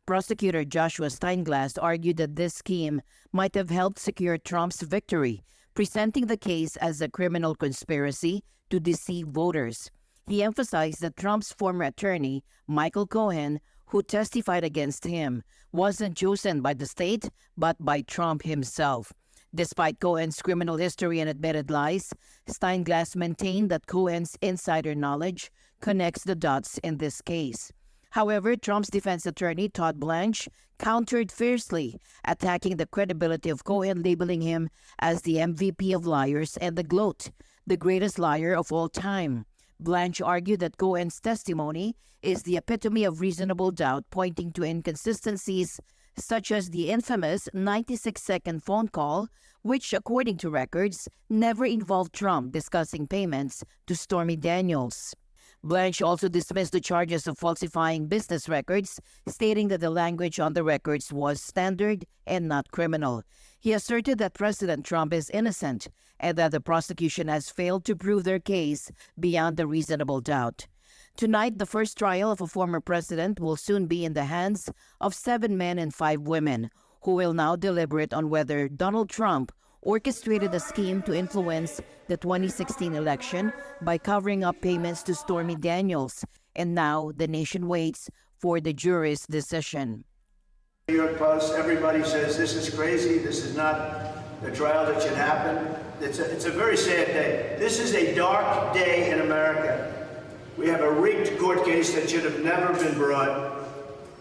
Prosecutor Joshua Steinglass argued that this scheme might have helped secure Trump's victory, presenting the case as a criminal conspiracy to deceive voters. He emphasized that Trump's former attorney, Michael Cohen, who testified against him, wasn't chosen by the state, but by Trump himself. Despite Cohen's criminal history and admitted lies, Steinglass maintained that Cohen's insider knowledge connects the dots in this case. However, Trump's defense attorney, Todd Blanche, countered fiercely, attacking the credibility of Cohen, labeling him as the MVP of liars and the GLOAT, the greatest liar of all time. Blanche argued that Cohen's testimony is the epitome of reasonable doubt, pointing to inconsistencies such as the infamous 96-second phone call, which, according to records, never involved Trump discussing payments to Stormy Daniels. Blanche also dismissed the charges of falsifying business records, stating that the language on the records was standard and not criminal. He asserted that President Trump is innocent and that the prosecution has failed to prove their case beyond a reasonable doubt. Tonight, the first trial of a former president will soon be in the hands of 7 men and 5 women, who will now deliberate on whether Donald Trump orchestrated a scheme to influence the 2016 election by covering up payments to Stormy Daniels. And now the nation waits for the jury's decision. New York Post, everybody says this is crazy, this is not a trial that should happen. It's a very sad day. This is a dark day in America. We have a rigged court case that should have never been brought,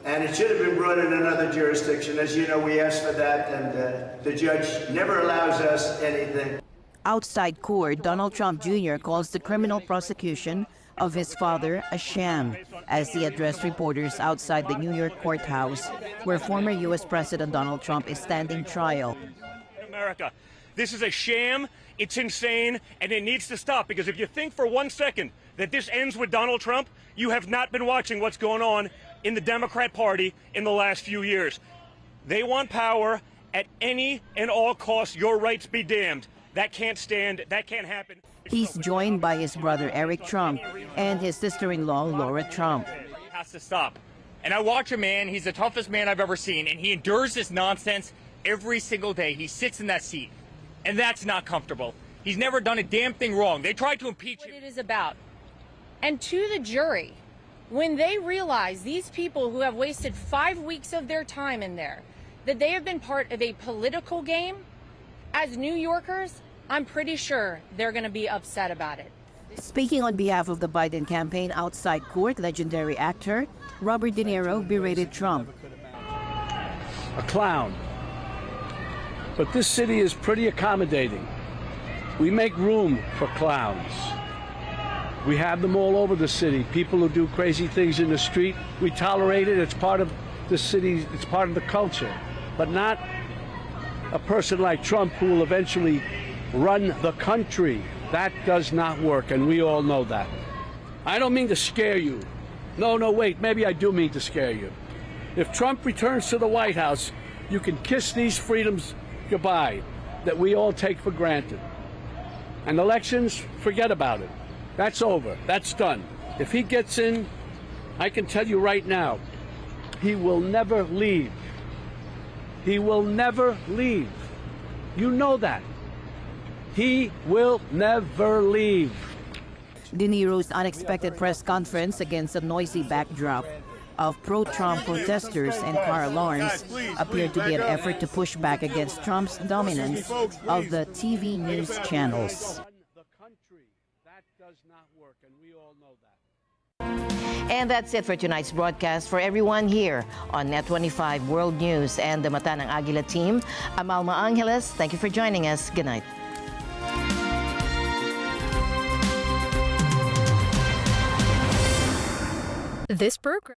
and it should have been brought in another jurisdiction. As you know, we asked for that, and the judge never allows us anything. Outside court, Donald Trump Jr. calls the criminal prosecution of his father a sham, as he addressed reporters outside the New York courthouse, where former U.S. President Donald Trump is standing trial. America, this is a sham, it's insane, and it needs to stop, because if you think for 1 second that this ends with Donald Trump, you have not been watching what's going on in the Democrat Party in the last few years. They want power at any and all costs. Your rights be damned. That can't stand. That can't happen. He's joined by his brother Eric Trump and his sister-in-law Laura Trump. It has to stop. And I watch a man, he's the toughest man I've ever seen, and he endures this nonsense every single day. He sits in that seat, and that's not comfortable. He's never done a damn thing wrong. They tried to impeach him. What it is about. And to the jury, when they realize these people who have wasted 5 weeks of their time in there, that they have been part of a political game, as New Yorkers, I'm pretty sure they're going to be upset about it. Speaking on behalf of the Biden campaign outside court, legendary actor Robert De Niro berated Trump. A clown. But this city is pretty accommodating. We make room for clowns. We have them all over the city. People who do crazy things in the street, we tolerate it. It's part of the city, it's part of the culture. But not a person like Trump who will eventually run the country. That does not work, and we all know that. I don't mean to scare you. No, wait, maybe I do mean to scare you. If Trump returns to the White House, you can kiss these freedoms goodbye that we all take for granted. And elections, forget about it. That's over. That's done. If he gets in, I can tell you right now, he will never leave. He will never leave. You know that. He will never leave. De Niro's unexpected press conference against a noisy backdrop of pro-Trump protesters and car alarms appeared to be an effort to push back against Trump's dominance of the TV news channels. And that's it for tonight's broadcast. For everyone here on Net 25 World News and the Mata ng Agila team, I'm Alma Angeles. Thank you for joining us. Good night. This program